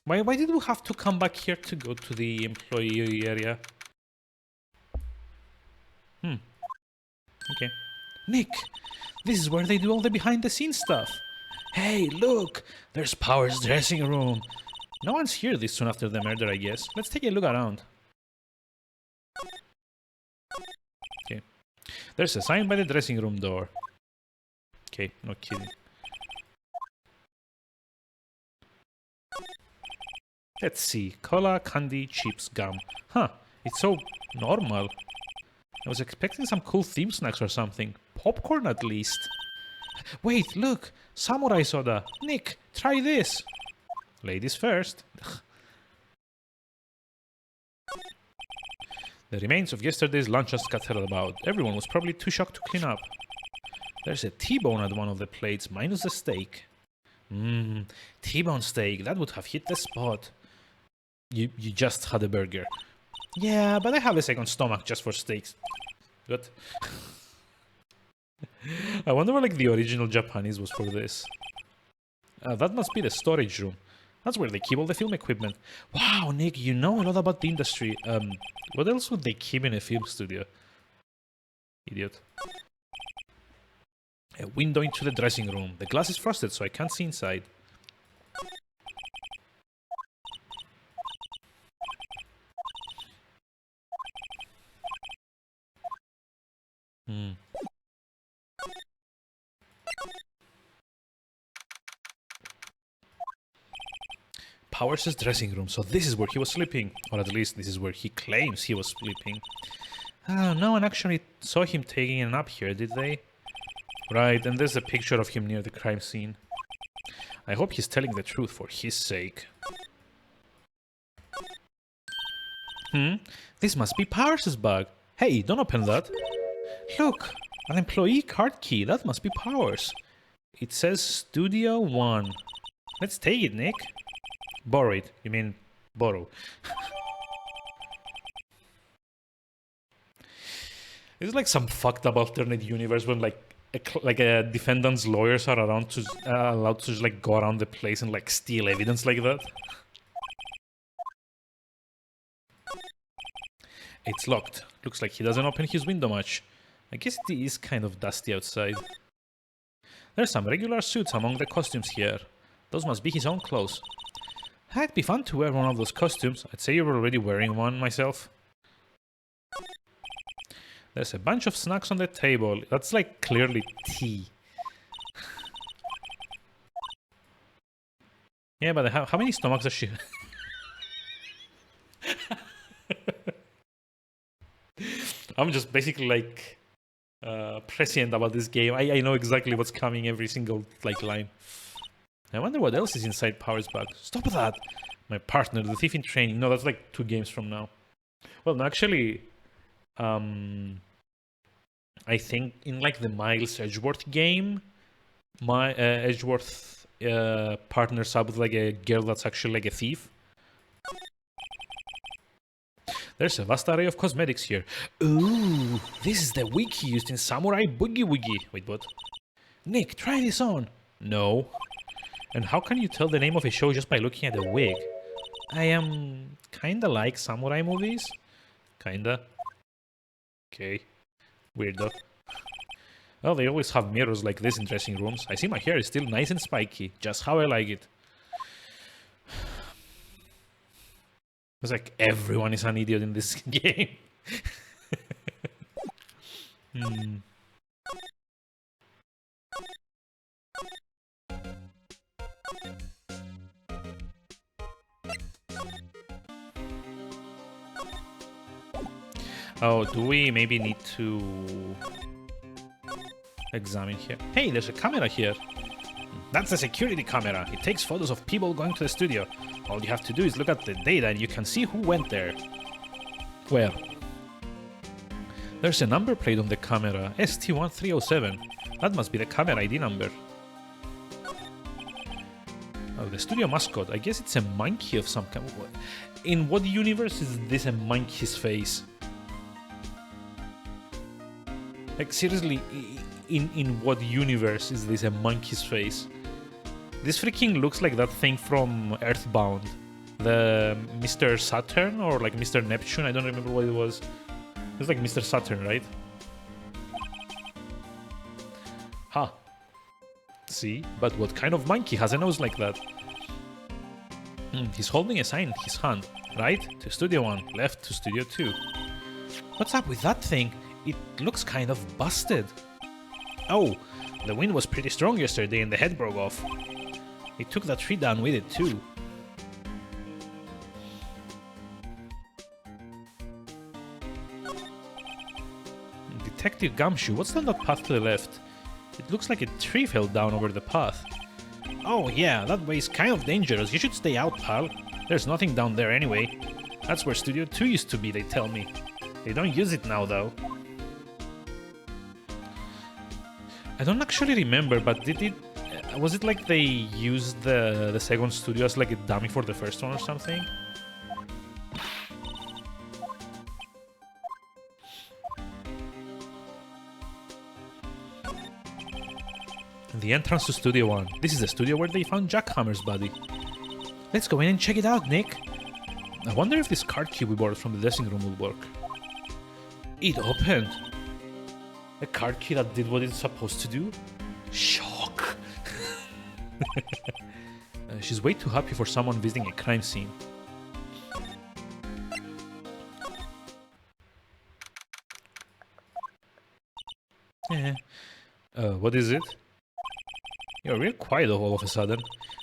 Why did we have to come back here to go to the employee area? Okay. Nick, this is where they do all the behind-the-scenes stuff. Hey, look! There's Power's dressing room. No one's here this soon after the murder, I guess. Let's take a look around. Okay. There's a sign by the dressing room door. Okay, no kidding. Let's see. Cola, candy, chips, gum. Huh, it's so normal. I was expecting some cool theme snacks or something. Popcorn at least. Wait, look! Samurai soda! Nick, try this! Ladies first. The remains of yesterday's lunch are scattered about. Everyone was probably too shocked to clean up. There's a T-bone at one of the plates, minus the steak. T-bone steak, that would have hit the spot. You just had a burger. Yeah, but I have a second stomach just for steaks. Good. I wonder what the original Japanese was for this. That must be the storage room. That's where they keep all the film equipment. Wow, Nick, you know a lot about the industry. What else would they keep in a film studio? Idiot. A window into the dressing room. The glass is frosted, so I can't see inside. Powers' dressing room, so this is where he was sleeping. Or at least this is where he claims he was sleeping. No one actually saw him taking a nap here, did they? Right, and there's a picture of him near the crime scene. I hope he's telling the truth for his sake. This must be Powers' bag. Hey, don't open that. Look, an employee card key. That must be Powers. It says Studio 1. Let's take it, Nick. Borrow it. You mean borrow. It's like some fucked up alternate universe when a defendant's lawyers are around to allowed to just go around the place and steal evidence like that. It's locked. Looks like he doesn't open his window much. I guess it is kind of dusty outside. There's some regular suits among the costumes here. Those must be his own clothes. It'd be fun to wear one of those costumes. I'd say you're already wearing one myself. There's a bunch of snacks on the table. That's like clearly tea. Yeah, but how many stomachs does she... I'm just basically like prescient about this game. I know exactly what's coming every single like line. I wonder what else is inside Power's bag. Stop that! My partner, the thief in training. No, that's like 2 games from now. Well, no, actually, I think in like the Miles Edgeworth game, my Edgeworth partners up with like a girl that's actually like a thief. There's a vast array of cosmetics here. Ooh, this is the wig he used in Samurai Boogie Woogie. Wait, what? Nick, try this on. No. And how can you tell the name of a show just by looking at the wig? I am kinda like samurai movies. Kinda. Okay. Weirdo. Well, they always have mirrors like this in dressing rooms. I see my hair is still nice and spiky, just how I like it. It's like everyone is an idiot in this game. Oh, do we maybe need to examine here? Hey, there's a camera here. That's a security camera. It takes photos of people going to the studio. All you have to do is look at the data and you can see who went there. Well, there's a number plate on the camera, ST1307. That must be the camera ID number. Oh, the studio mascot. I guess it's a monkey of some kind. In what universe is this a monkey's face? Like, seriously, in what universe is this a monkey's face? This freaking looks like that thing from Earthbound. The Mr. Saturn or like Mr. Neptune, I don't remember what it was. It's like Mr. Saturn, right? Huh. See? But what kind of monkey has a nose like that? He's holding a sign in his hand. Right to Studio 1, left to Studio 2. What's up with that thing? It looks kind of busted. Oh, the wind was pretty strong yesterday and the head broke off. It took that tree down with it too. Detective Gumshoe, what's on that path to the left? It looks like a tree fell down over the path. Oh yeah, that way is kind of dangerous. You should stay out, pal. There's nothing down there anyway. That's where Studio 2 used to be, they tell me. They don't use it now though. I don't actually remember, but was it like they used the second studio as like a dummy for the first one or something? The entrance to Studio 1. This is the studio where they found Jackhammer's body. Let's go in and check it out, Nick. I wonder if this card key we borrowed from the dressing room will work. It opened. A card key that did what it's supposed to do? Shock! She's way too happy for someone visiting a crime scene. What is it? You're real quiet all of a sudden.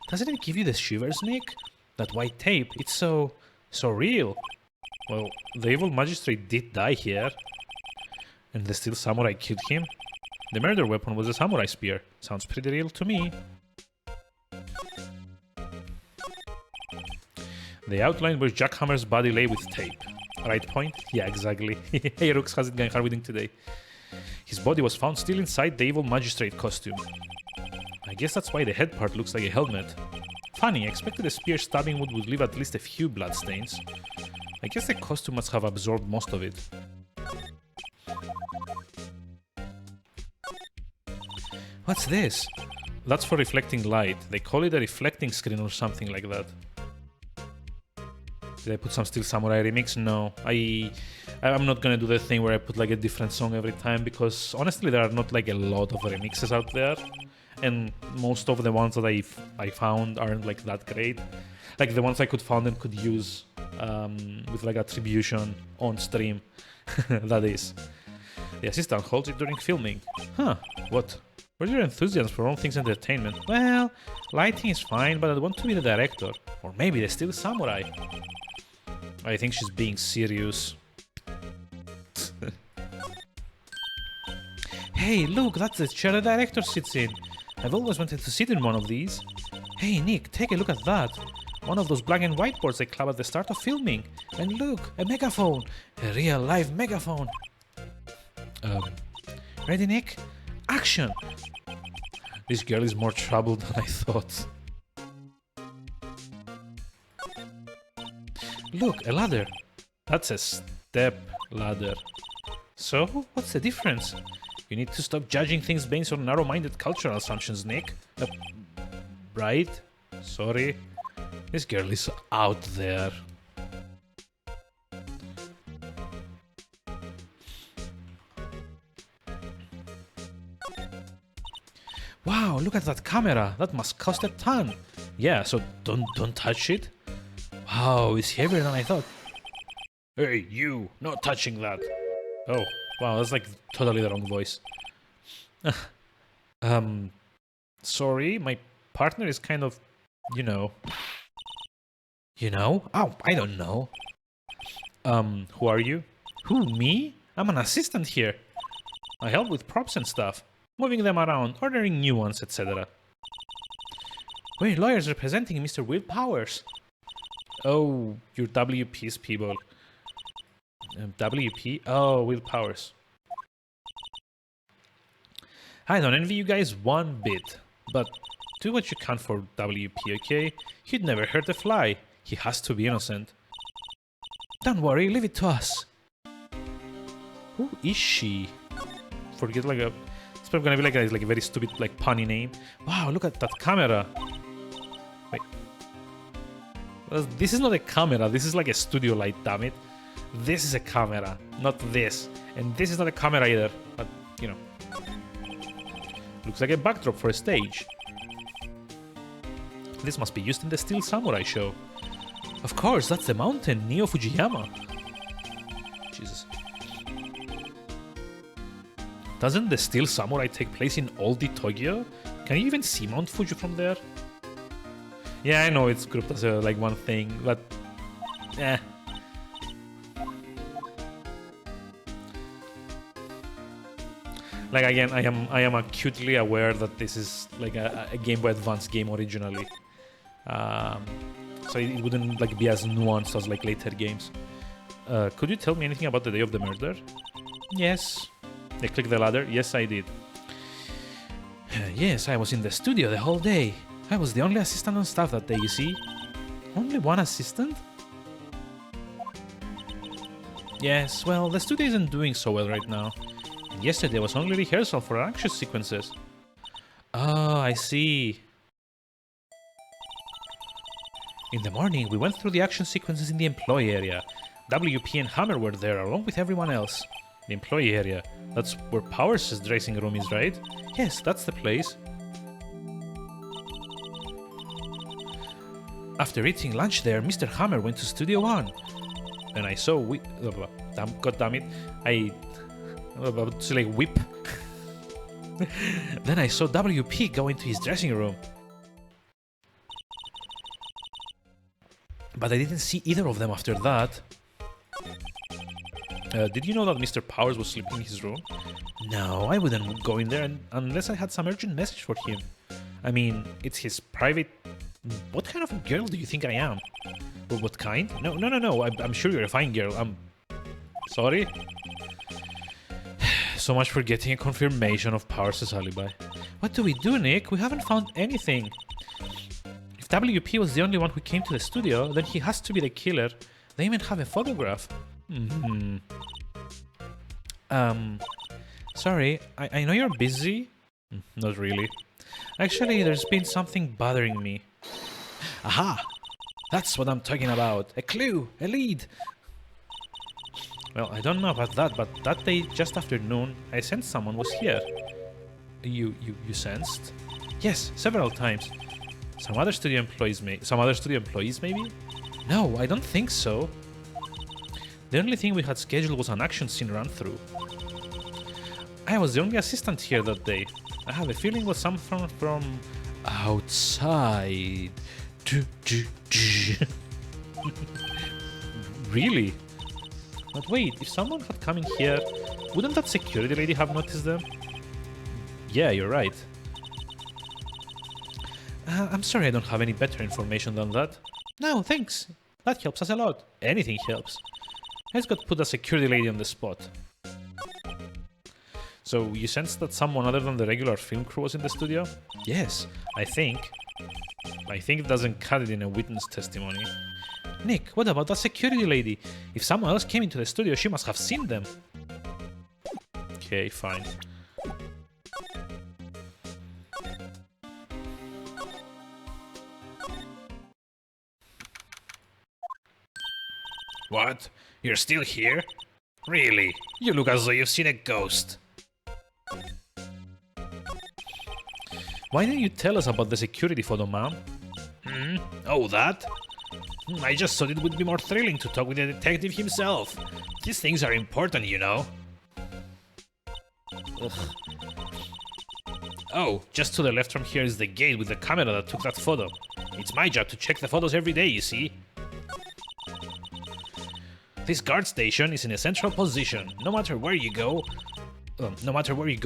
Doesn't it give you the shivers, Nick? That white tape, it's so real. Well, the evil magistrate did die here. And the steel samurai killed him? The murder weapon was a samurai spear. Sounds pretty real to me. The outline where Jackhammer's body lay with tape. Right point? Yeah, exactly. Hey Rooks, how's it going? How are we doing today? His body was found still inside the evil magistrate costume. I guess that's why the head part looks like a helmet. Funny, I expected a spear stabbing would leave at least a few bloodstains. I guess the costume must have absorbed most of it. What's this? That's for reflecting light. They call it a reflecting screen or something like that. Did I put some Steel Samurai remix? No. I'm not gonna do the thing where I put like a different song every time because honestly there are not like a lot of remixes out there. and most of the ones that I found aren't like that great. Like the ones I could find and could use with like attribution on stream. That is. The assistant holds it during filming. Huh, what? Where's your enthusiasm for all things entertainment? Well, lighting is fine, but I want to be the director. Or maybe the Steel Samurai. I think she's being serious. Hey, look, that's the chair the director sits in. I've always wanted to sit in one of these. Hey, Nick, take a look at that. One of those black and white boards they club at the start of filming. And look, a megaphone. A real live megaphone. Ready, Nick? Action! This girl is more troubled than I thought. Look, a ladder. That's a step ladder. So, what's the difference? You need to stop judging things based on narrow-minded cultural assumptions, Nick. Right? Sorry. This girl is out there. Wow, look at that camera. That must cost a ton. Yeah, so don't touch it. Wow, it's heavier than I thought. Hey, you, not touching that. Oh, wow, that's like totally the wrong voice. Sorry, my partner is kind of, you know. You know? Oh, I don't know. Who are you? Who, me? I'm an assistant here. I help with props and stuff. Moving them around, ordering new ones, etc. We're lawyers representing Mr. Will Powers. Oh, you're WP's people. WP? Oh, Will Powers. I don't envy you guys one bit, but do what you can for WP, okay? He'd never hurt a fly. He has to be innocent. Don't worry, leave it to us. Who is she? Forget like a... It's probably gonna be like a very stupid like punny name. Wow, look at that camera. Wait. Well, this is not a camera, this is like a studio light, damn it. This is a camera, not this. And this is not a camera either, but you know. Looks like a backdrop for a stage. This must be used in the Steel Samurai show. Of course, that's the mountain, Neo Fujiyama. Jesus. Doesn't the Steel Samurai take place in old Tokyo? Can you even see Mount Fuji from there? Yeah, I know it's grouped as a, like one thing, but eh. Like again, I am acutely aware that this is like a Game Boy Advance game originally, so it wouldn't like be as nuanced as like later games. Could you tell me anything about the day of the murder? Yes. I clicked the ladder. Yes, I did. Yes, I was in the studio the whole day. I was the only assistant on staff that day, you see. Only one assistant? Yes, well, the studio isn't doing so well right now. And yesterday was only rehearsal for our action sequences. Oh, I see. In the morning, we went through the action sequences in the employee area. WP and Hammer were there along with everyone else. The employee area. That's where Powers' dressing room is, right? Yes, that's the place. After eating lunch there, Mr. Hammer went to Studio 1. Then I saw God damn it. I'm about to say like whip. Then I saw WP go into his dressing room. But I didn't see either of them after that. Did you know that Mr. Powers was sleeping in his room? No, I wouldn't go in there unless I had some urgent message for him. I mean, it's his private... What kind of a girl do you think I am? Well, what kind? No. I'm sure you're a fine girl. I'm... Sorry? So much for getting a confirmation of Powers' alibi. What do we do, Nick? We haven't found anything. If WP was the only one who came to the studio, then he has to be the killer. They even have a photograph. Sorry, I know you're busy. Not really. Actually, there's been something bothering me. Aha! That's what I'm talking about. A clue, a lead. Well, I don't know about that, but that day, just after noon, I sensed someone was here. You sensed? Yes, several times. Some other studio employees maybe? No, I don't think so. The only thing we had scheduled was an action scene run-through. I was the only assistant here that day. I have a feeling it was someone from outside. Really? But wait, if someone had come in here, wouldn't that security lady have noticed them? Yeah, you're right. I'm sorry I don't have any better information than that. No, thanks. That helps us a lot. Anything helps. Let's go put a security lady on the spot. So, you sensed that someone other than the regular film crew was in the studio? Yes, I think. I think it doesn't cut it in a witness testimony. Nick, what about that security lady? If someone else came into the studio, she must have seen them. Okay, fine. What? You're still here? Really? You look as though you've seen a ghost. Why didn't you tell us about the security photo, ma'am? Oh, that? I just thought it would be more thrilling to talk with the detective himself. These things are important, you know. Ugh. Oh, just to the left from here is the gate with the camera that took that photo. It's my job to check the photos every day, you see. This guard station is in a central position. No matter where you go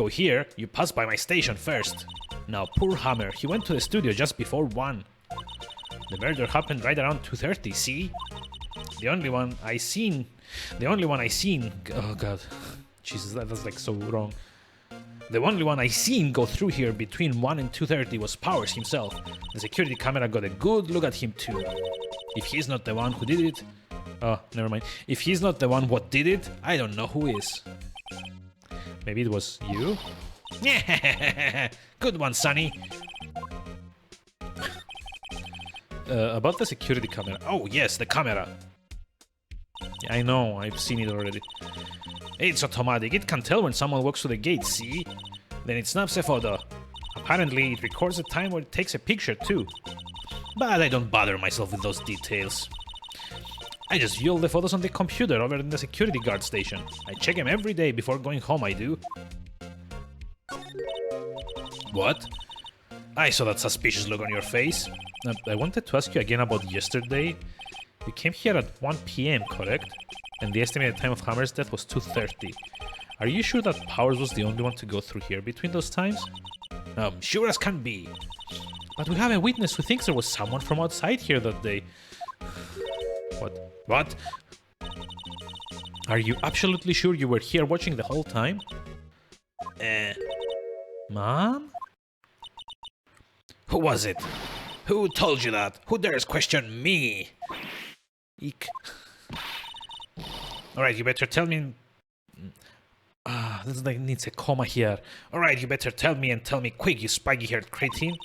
here, you pass by my station first. Now, poor Hammer, he went to the studio just before 1. The murder happened right around 2:30, see? The only one I seen... Oh god. Jesus, that's like so wrong. The only one I seen go through here between 1 and 2:30 was Powers himself. The security camera got a good look at him too. If he's not the one who did it... Oh, never mind. If he's not the one what did it, I don't know who is. Maybe it was you? Good one, Sonny. About the security camera. Oh, yes, the camera. Yeah, I know, I've seen it already. It's automatic. It can tell when someone walks through the gate, see? Then it snaps a photo. Apparently, it records the time where it takes a picture, too. But I don't bother myself with those details. I just view all the photos on the computer over in the security guard station. I check them every day before going home, I do. What? I saw that suspicious look on your face. I wanted to ask you again about yesterday. You came here at 1 PM, correct? And the estimated time of Hammer's death was 2:30. Are you sure that Powers was the only one to go through here between those times? Sure as can be. But we have a witness who thinks there was someone from outside here that day. What? Are you absolutely sure you were here watching the whole time? Mom? Who was it? Who told you that? Who dares question me? Eek. Alright, you better tell me... this like needs a comma here. Alright, you better tell me and tell me quick, you spiky-haired cretin.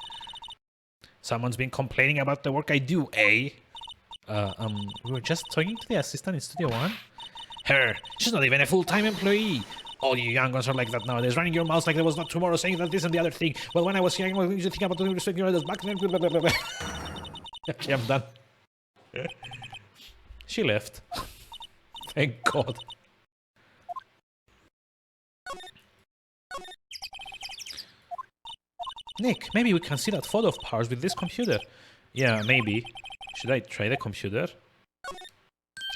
Someone's been complaining about the work I do, eh? We were just talking to the assistant in Studio One. Her. She's not even a full-time employee. All you young ones are like that nowadays, running your mouths like there was not tomorrow, saying that this and the other thing. Well, when I was young, what did you think about doing respect your elders back then? Blah, blah, blah, blah. Okay, I'm done. She left. Thank God. Nick, maybe we can see that photo of Powers with this computer. Yeah, maybe. Should I try the computer?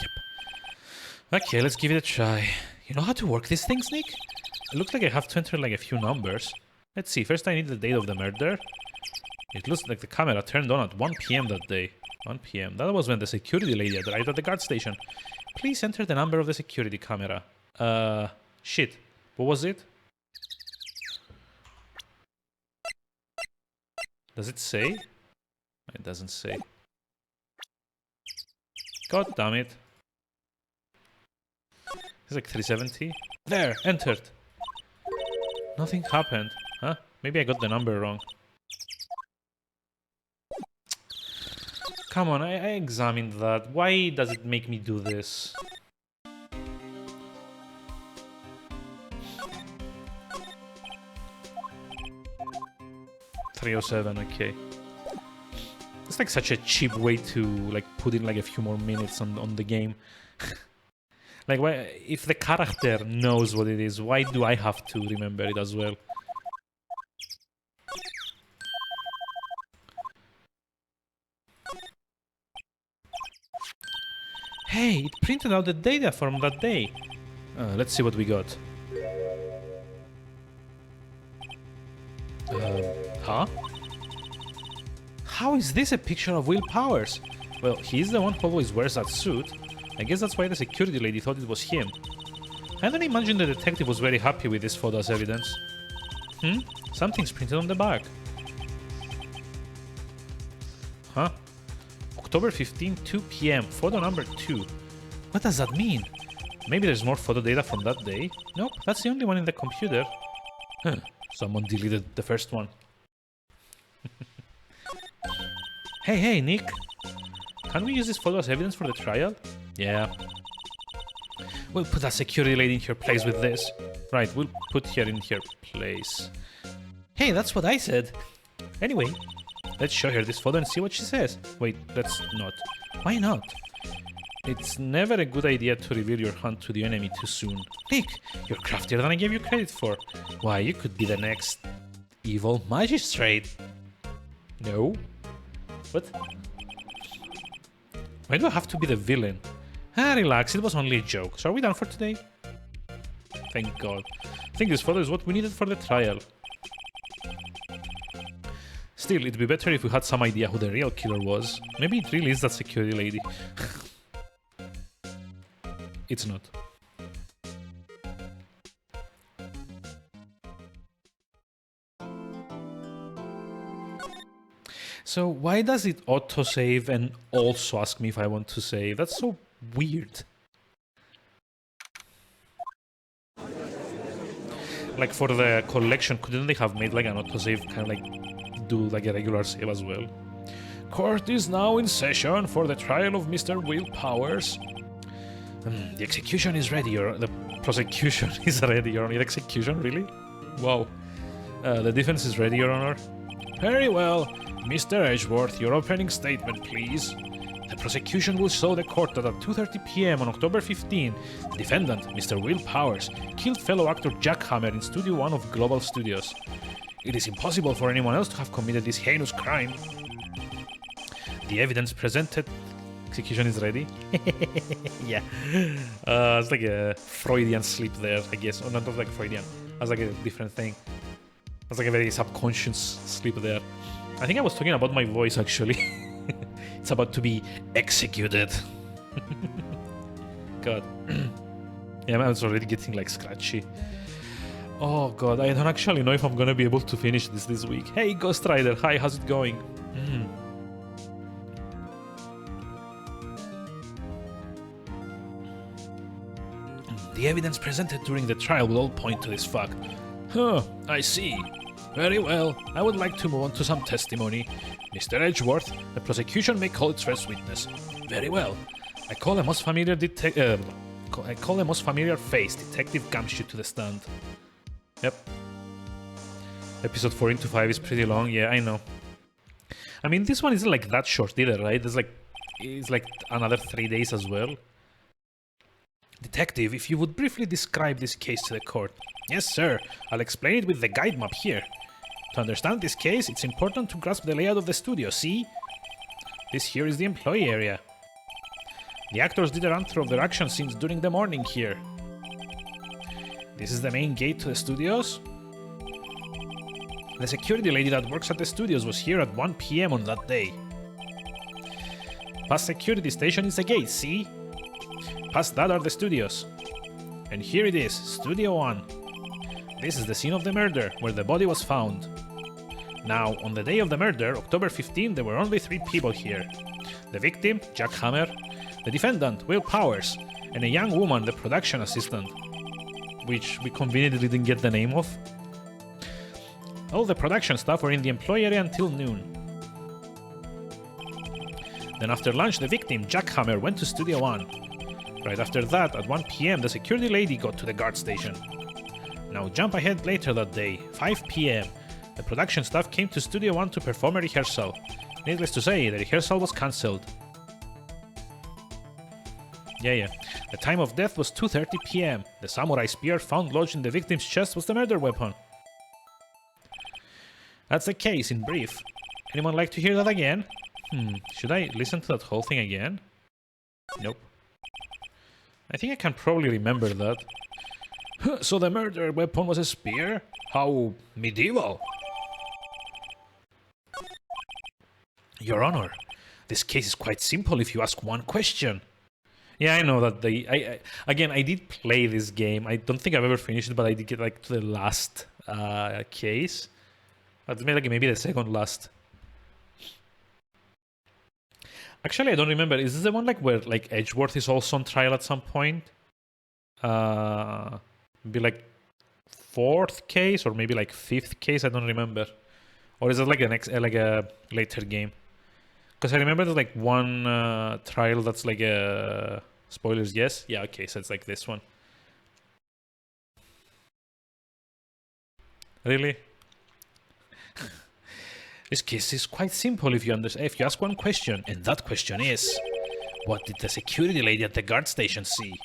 Yep. Okay, let's give it a try. You know how to work these things, Nick? It looks like I have to enter like a few numbers. Let's see, first I need the date of the murder. It looks like the camera turned on at 1 PM that day. 1 PM. That was when the security lady arrived at the guard station. Please enter the number of the security camera. Shit. What was it? Does it say? It doesn't say. God damn it. It's like 370. There, entered. Nothing happened. Huh? Maybe I got the number wrong. Come on, I examined that. Why does it make me do this? 307, okay. It's like such a cheap way to like put in like a few more minutes on the game. Like, why, if the character knows what it is, why do I have to remember it as well? Hey, it printed out the data from that day. Let's see what we got. Huh? How is this a picture of Will Powers? Well, he's the one who always wears that suit. I guess that's why the security lady thought it was him. I don't imagine the detective was very happy with this photo as evidence. Something's printed on the back. Huh? October 15, 2 p.m. Photo number 2. What does that mean? Maybe there's more photo data from that day? Nope, that's the only one in the computer. Huh. Someone deleted the first one. Hey, Nick. Can we use this photo as evidence for the trial? Yeah. We'll put that security lady in her place with this. Right, we'll put her in her place. Hey, that's what I said. Anyway, let's show her this photo and see what she says. Wait, let's not. Why not? It's never a good idea to reveal your hunt to the enemy too soon. Nick, you're craftier than I gave you credit for. Why, you could be the next evil magistrate. No? What? Why do I have to be the villain? Relax, it was only a joke. So are we done for today? Thank God. I think this photo is what we needed for the trial. Still, it'd be better if we had some idea who the real killer was. Maybe it really is that security lady. It's not. So why does it autosave and also ask me if I want to save? That's so weird. Like for the collection, couldn't they have made like an autosave, kind of like do like a regular save as well? Court is now in session for the trial of Mr. Will Powers. The execution is ready, or the prosecution is ready, Your Honor. The execution, really? Wow. The defense is ready, Your Honor. Very well. Mr. Edgeworth, your opening statement, please. The prosecution will show the court that at 2:30 p.m. on October 15, the defendant, Mr. Will Powers, killed fellow actor Jack Hammer in Studio 1 of Global Studios. It is impossible for anyone else to have committed this heinous crime. The evidence presented... Execution is ready? Yeah. It's like a Freudian slip there, I guess. Or not like Freudian. That's like a different thing. That's like a very subconscious slip there. I think I was talking about my voice, actually. It's about to be executed. God. Yeah, man, it's already getting like scratchy. Oh God, I don't actually know if I'm gonna be able to finish this week. Hey, Ghost Rider, hi, how's it going? The evidence presented during the trial will all point to this fact. Huh, I see. Very well, I would like to move on to some testimony. Mr. Edgeworth, the prosecution may call its first witness. Very well. I call the most familiar face, Detective Gumshoe, to the stand. Yep. Episode 4 into 5 is pretty long, yeah, I know. I mean, this one isn't like that short either, right? It's like another 3 days as well. Detective, if you would briefly describe this case to the court. Yes, sir. I'll explain it with the guide map here. To understand this case, it's important to grasp the layout of the studio, see? This here is the employee area. The actors did a run-through of their action scenes during the morning here. This is the main gate to the studios. The security lady that works at the studios was here at 1 p.m. on that day. Past security station is the gate, see? Past that are the studios. And here it is, Studio 1. This is the scene of the murder, where the body was found. Now, on the day of the murder, October 15, there were only 3 people here. The victim, Jack Hammer, the defendant, Will Powers, and a young woman, the production assistant, which we conveniently didn't get the name of. All the production staff were in the employee area until noon. Then after lunch, the victim, Jack Hammer, went to Studio 1. Right after that, at 1 p.m., the security lady got to the guard station. Now jump ahead later that day, 5 p.m. The production staff came to Studio One to perform a rehearsal. Needless to say, the rehearsal was cancelled. Yeah. The time of death was 2:30 p.m. The samurai spear found lodged in the victim's chest was the murder weapon. That's the case in brief. Anyone like to hear that again? Should I listen to that whole thing again? Nope. I think I can probably remember that. So the murder weapon was a spear? How medieval. Your Honor, this case is quite simple if you ask one question. Yeah, I know that again, I did play this game. I don't think I've ever finished it, but I did get like to the last case. But maybe the second last. Actually, I don't remember. Is this the one like where like Edgeworth is also on trial at some point? Be like fourth case or maybe like fifth case. I don't remember. Or is it like a later game? Because I remember there's like one trial that's like a spoilers. Yes, yeah. Okay, so it's like this one. Really? This case is quite simple if you ask one question, and that question is, what did the security lady at the guard station see?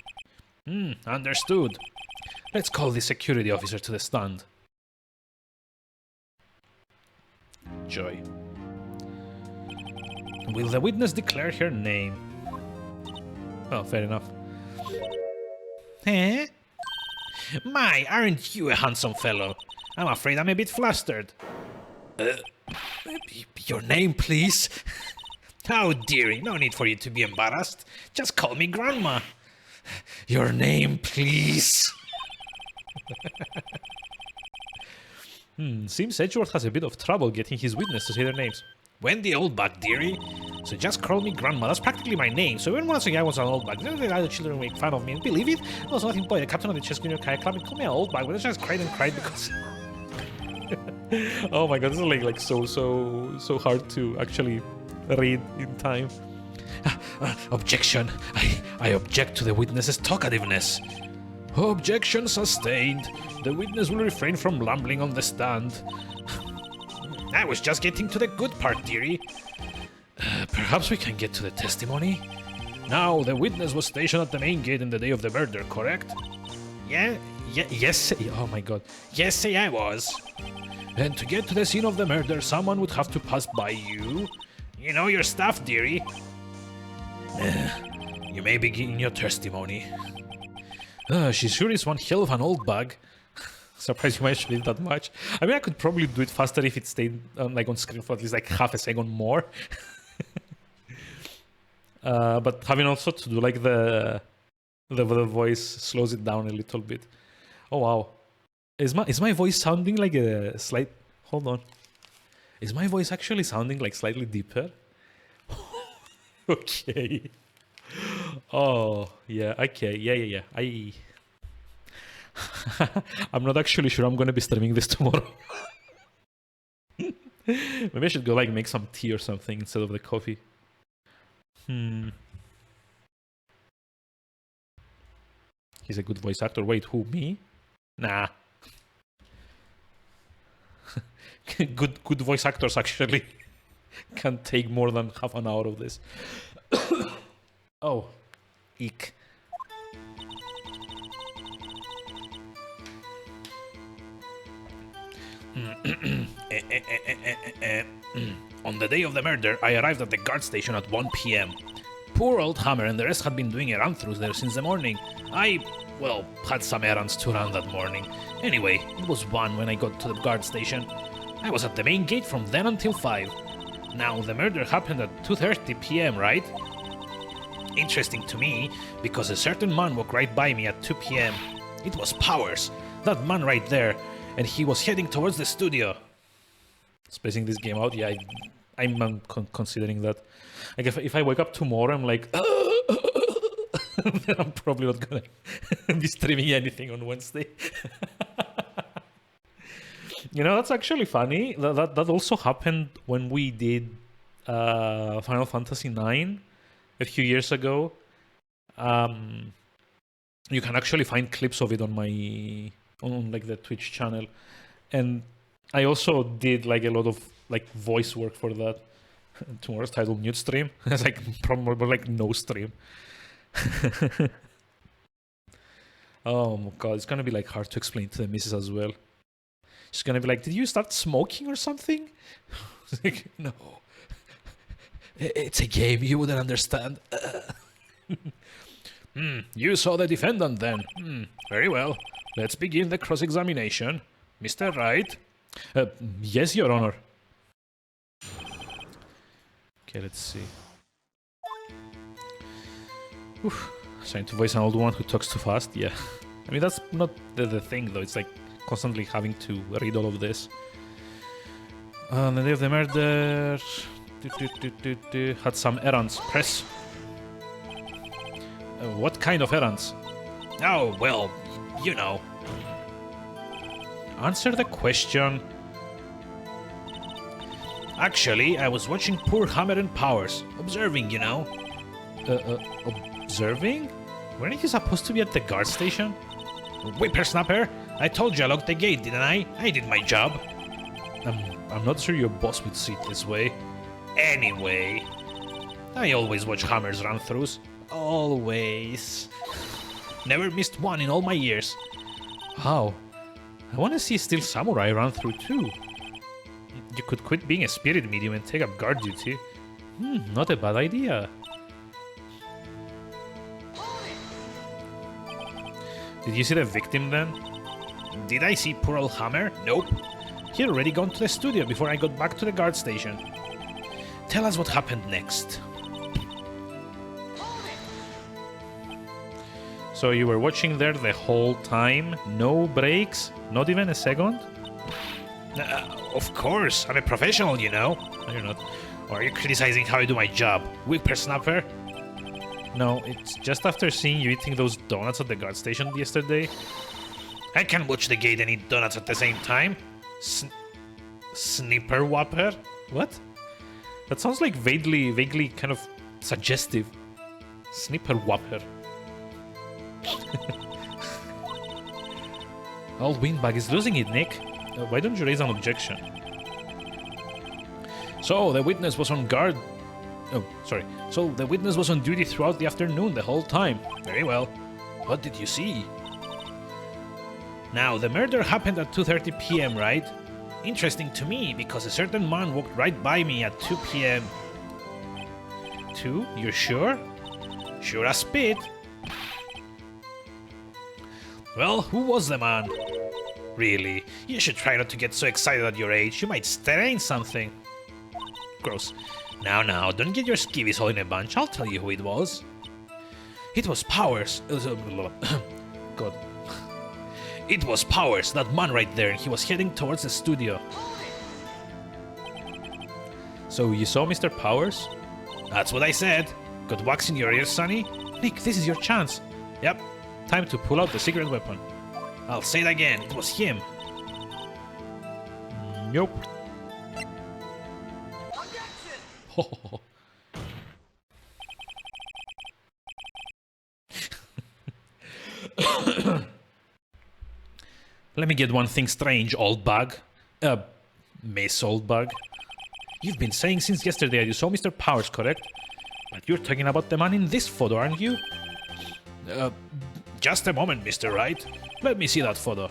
Understood. Let's call the security officer to the stand. Joy. Will the witness declare her name? Oh, fair enough. Eh? My, aren't you a handsome fellow? I'm afraid I'm a bit flustered. Your name, please? Oh, dearie, no need for you to be embarrassed. Just call me Grandma. Your name, please. Seems Edgeworth has a bit of trouble getting his witness to say their names. Wendy Oldbug, dearie. So just call me Grandma. That's practically my name. So even once I was an Oldbug, the other children make fun of me. And believe it, I was nothing but the captain of the Chess Junior Kayak Club and called me an Oldbug, but I just cried and cried because... Oh my god, this is like so hard to actually read in time. Objection. I object to the witness's talkativeness. Objection sustained. The witness will refrain from lumbling on the stand. I was just getting to the good part, dearie. Perhaps we can get to the testimony? Now, the witness was stationed at the main gate in the day of the murder, correct? Yes. Oh my god. Yes, say I was. And to get to the scene of the murder, someone would have to pass by you. You know your stuff, dearie. You may begin your testimony. She sure is one hell of an old bug. Surprised you managed to read that much. I mean, I could probably do it faster if it stayed on screen for at least like half a second more. But having also to do like the voice slows it down a little bit. Oh wow. Is my voice sounding like a slight... Hold on. Is my voice actually sounding like slightly deeper? Okay. Oh, yeah, okay, yeah. I'm not actually sure I'm going to be streaming this tomorrow. Maybe I should go like make some tea or something instead of the coffee. He's a good voice actor. Wait, who, me? Nah. Good voice actors actually can take more than half an hour of this. Oh, eek. On the day of the murder, I arrived at the guard station at 1 p.m. Poor old Hammer and the rest had been doing a run-through there since the morning. Well, had some errands to run that morning. Anyway, it was 1 when I got to the guard station. I was at the main gate from then until 5. Now, the murder happened at 2:30 p.m., right? Interesting to me, because a certain man walked right by me at 2 p.m. It was Powers, that man right there, and he was heading towards the studio. Spacing this game out, yeah, I'm considering that. Like, if I wake up tomorrow, I'm like, then I'm probably not gonna be streaming anything on Wednesday. You know, that's actually funny. That also happened when we did Final Fantasy IX a few years ago. You can actually find clips of it on my like the Twitch channel, and I also did like a lot of like voice work for that. Tomorrow's title nude stream. It's like probably like no stream. Oh my god, it's gonna be like hard to explain to the missus as well. She's gonna be like, "Did you start smoking or something?" It's like, no. It's a game, you wouldn't understand. You saw the defendant then. Very well. Let's begin the cross-examination. Mr. Wright? Yes, Your Honor. Okay, let's see. Oof. Trying to voice an old one who talks too fast? Yeah. I mean, that's not the thing, though. It's like constantly having to read all of this. On the day of the murder... had some errands. Press. What kind of errands? Oh, well, you know. Answer the question. Actually, I was watching poor Hammer and Powers. Observing, you know. Observing? Weren't you supposed to be at the guard station? Whippersnapper, I told you I locked the gate, didn't I? I did my job. I'm not sure your boss would see it this way. Anyway, I always watch Hammer's run-throughs. Always. Never missed one in all my years. How? I want to see Steel Samurai run through too. You could quit being a spirit medium and take up guard duty. Not a bad idea. Did you see the victim then? Did I see poor old Hammer? Nope. He'd already gone to the studio before I got back to the guard station. Tell us what happened next. So you were watching there the whole time? No breaks? Not even a second? Of course, I'm a professional, you know. No, you're not. Or are you criticizing how I do my job? Whippersnapper? No, it's just after seeing you eating those donuts at the guard station yesterday. I can watch the gate and eat donuts at the same time. Snipper Whopper? What? That sounds like vaguely kind of suggestive. Snipper Whopper. Old Windbag is losing it, Nick. Why don't you raise an objection? So, the witness was on guard... Oh, sorry. So, the witness was on duty throughout the afternoon the whole time. Very well. What did you see? Now, the murder happened at 2:30 p.m., right? Interesting to me, because a certain man walked right by me at 2 p.m. 2? You're sure? Sure as spit. Well, who was the man? Really, you should try not to get so excited at your age. You might stain something. Gross. Now, don't get your skivvies all in a bunch. I'll tell you who it was. It was Powers. God. It was Powers, that man right there, and he was heading towards the studio. So you saw Mr. Powers? That's what I said. Got wax in your ears, Sonny? Nick, this is your chance. Yep, time to pull out the secret weapon. I'll say it again, it was him. Nope. Let me get one thing strange, old bug. Miss Old Bug. You've been saying since yesterday that you saw Mr. Powers, correct? But you're talking about the man in this photo, aren't you? Just a moment, Mr. Wright. Let me see that photo.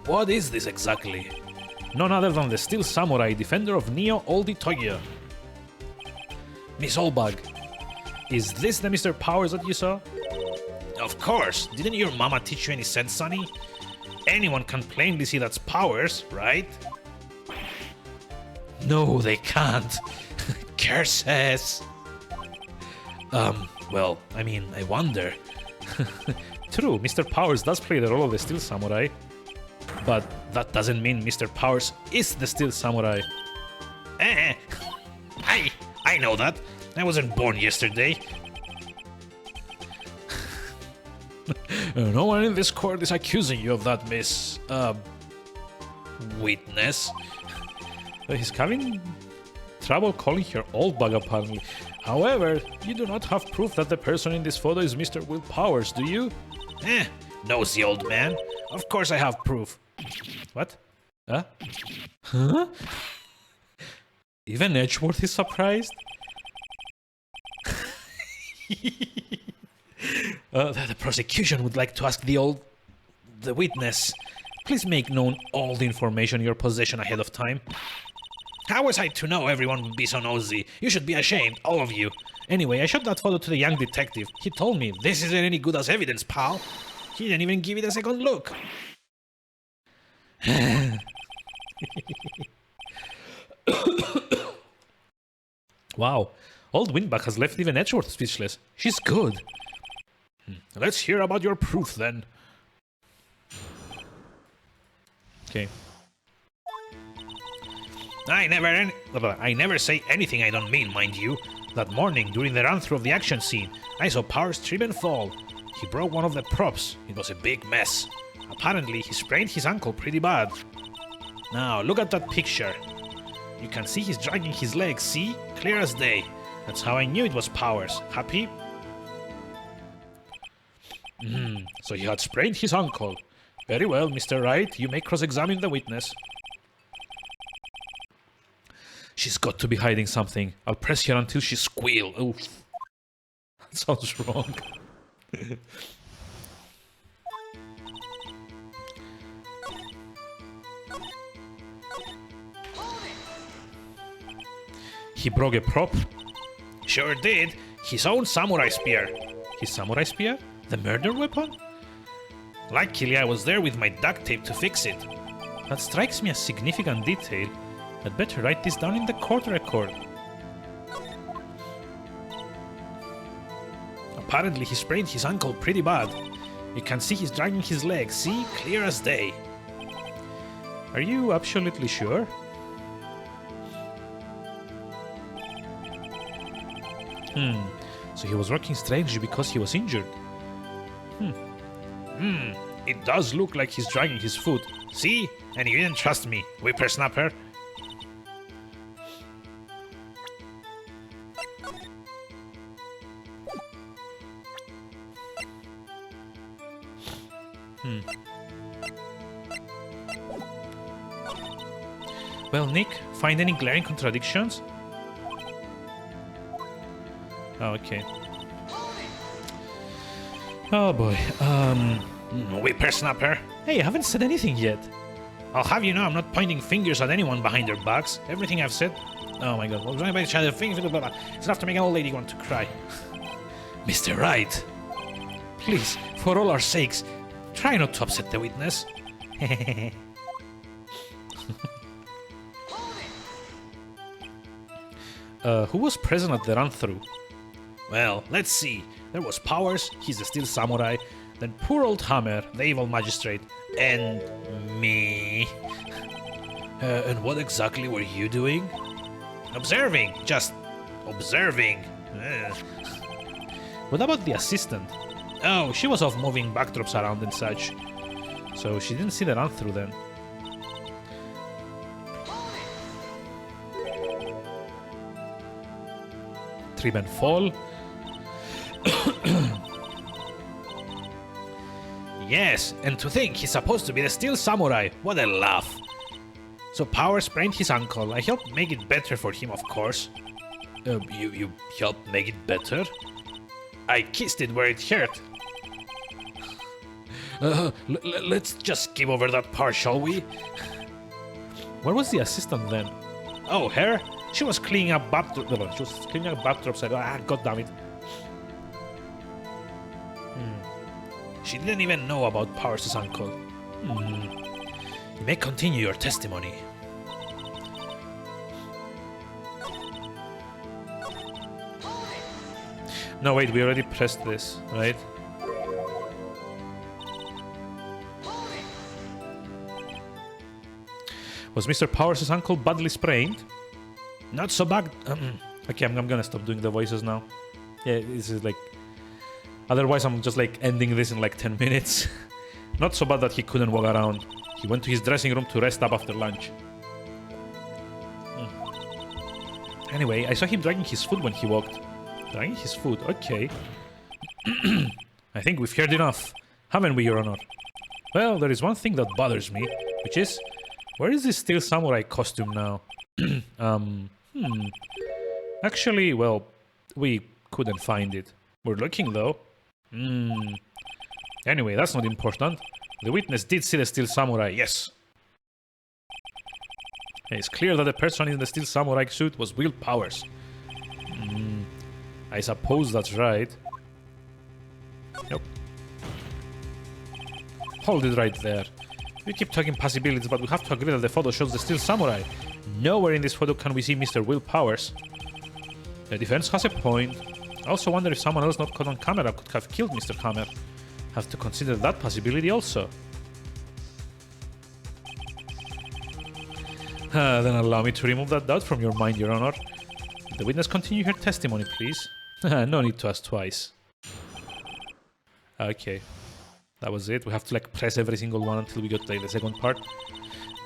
What is this exactly? None other than the Steel Samurai, defender of Neo Oldie Tokyo. Miss Oldbug, is this the Mr. Powers that you saw? Of course! Didn't your mama teach you any sense, Sonny? Anyone can plainly see that's Powers, right? No, they can't. Curses! Well, I mean, I wonder. True, Mr. Powers does play the role of the Steel Samurai. But that doesn't mean Mr. Powers is the Steel Samurai. I know that. I wasn't born yesterday. No one in this court is accusing you of that, Miss... witness. He's having trouble calling her old bug, apparently. However, you do not have proof that the person in this photo is Mr. Will Powers, do you? Nosy old man. Of course I have proof. What? Huh? Huh? Even Edgeworth is surprised? The prosecution would like to ask the witness. Please make known all the information in your possession ahead of time. How was I to know everyone would be so nosy? You should be ashamed, all of you. Anyway, I showed that photo to the young detective. He told me, this isn't any good as evidence, pal. He didn't even give it a second look. Wow, old Windbag has left even Edgeworth speechless. She's good. Let's hear about your proof then. Okay. I never say anything I don't mean, mind you. That morning, during the run-through of the action scene, I saw Powers trip and fall. He broke one of the props. It was a big mess. Apparently, he sprained his ankle pretty bad. Now, look at that picture. You can see he's dragging his legs, see? Clear as day. That's how I knew it was Powers. Happy? So he had sprained his ankle. Very well, Mr. Wright, you may cross-examine the witness. She's got to be hiding something. I'll press her until she squeals. Oof. That sounds wrong. He broke a prop. Sure did. His own samurai spear. His samurai spear? The murder weapon? Luckily, I was there with my duct tape to fix it. That strikes me as significant detail. I'd better write this down in the court record. Apparently, he sprained his ankle pretty bad. You can see he's dragging his legs, see? Clear as day. Are you absolutely sure? So he was working strangely because he was injured. It does look like he's dragging his foot. See? And you didn't trust me, whippersnapper. Well, Nick, find any glaring contradictions? Oh, okay. Oh boy. Whippersnapper. Hey, I haven't said anything yet. I'll have you know I'm not pointing fingers at anyone behind their backs. Everything I've said. Oh my god. Well, trying by each other. It's enough to make an old lady want to cry. Mr. Wright, please, for all our sakes, try not to upset the witness. Who was present at the run-through? Well, let's see. There was Powers, he's the steel samurai, then poor old Hammer, the evil magistrate, and me. And what exactly were you doing? Observing, just observing. What about the assistant? Oh, she was off moving backdrops around and such. So she didn't see the run-through then. Trip and fall. Yes, and to think he's supposed to be the steel samurai. What a laugh. So Power sprained his ankle. I helped make it better for him, of course. You helped make it better? I kissed it where it hurt. Let's just skip over that part, shall we? Where was the assistant then? Oh, her? She was cleaning up backdrops. She was cleaning up backdrops. God damn it. She didn't even know about Powers' ankle. You may continue your testimony. No, wait, we already pressed this, right? Was Mr. Powers' ankle badly sprained? Not so bad. Okay, I'm gonna stop doing the voices now. Yeah, this is like... Otherwise, I'm just like ending this in like 10 minutes. Not so bad that he couldn't walk around. He went to his dressing room to rest up after lunch. Anyway, I saw him dragging his foot when he walked. Dragging his foot, okay. I think we've heard enough. Haven't we, Your Honor? Well, there is one thing that bothers me, which is, where is this steel samurai costume now? Actually, well, we couldn't find it. We're looking, though. Anyway, that's not important. The witness did see the steel samurai, yes. It's clear that the person in the steel samurai suit was Will Powers. I suppose that's right. Yep. Hold it right there. We keep talking possibilities, but we have to agree that the photo shows the steel samurai. Nowhere in this photo can we see Mr. Will Powers. The defense has a point. I also wonder if someone else not caught on camera could have killed Mr. Hammer. Have to consider that possibility also. Then allow me to remove that doubt from your mind, Your Honor. The witness continue her testimony, please. No need to ask twice. Okay. That was it. We have to like press every single one until we got to the second part.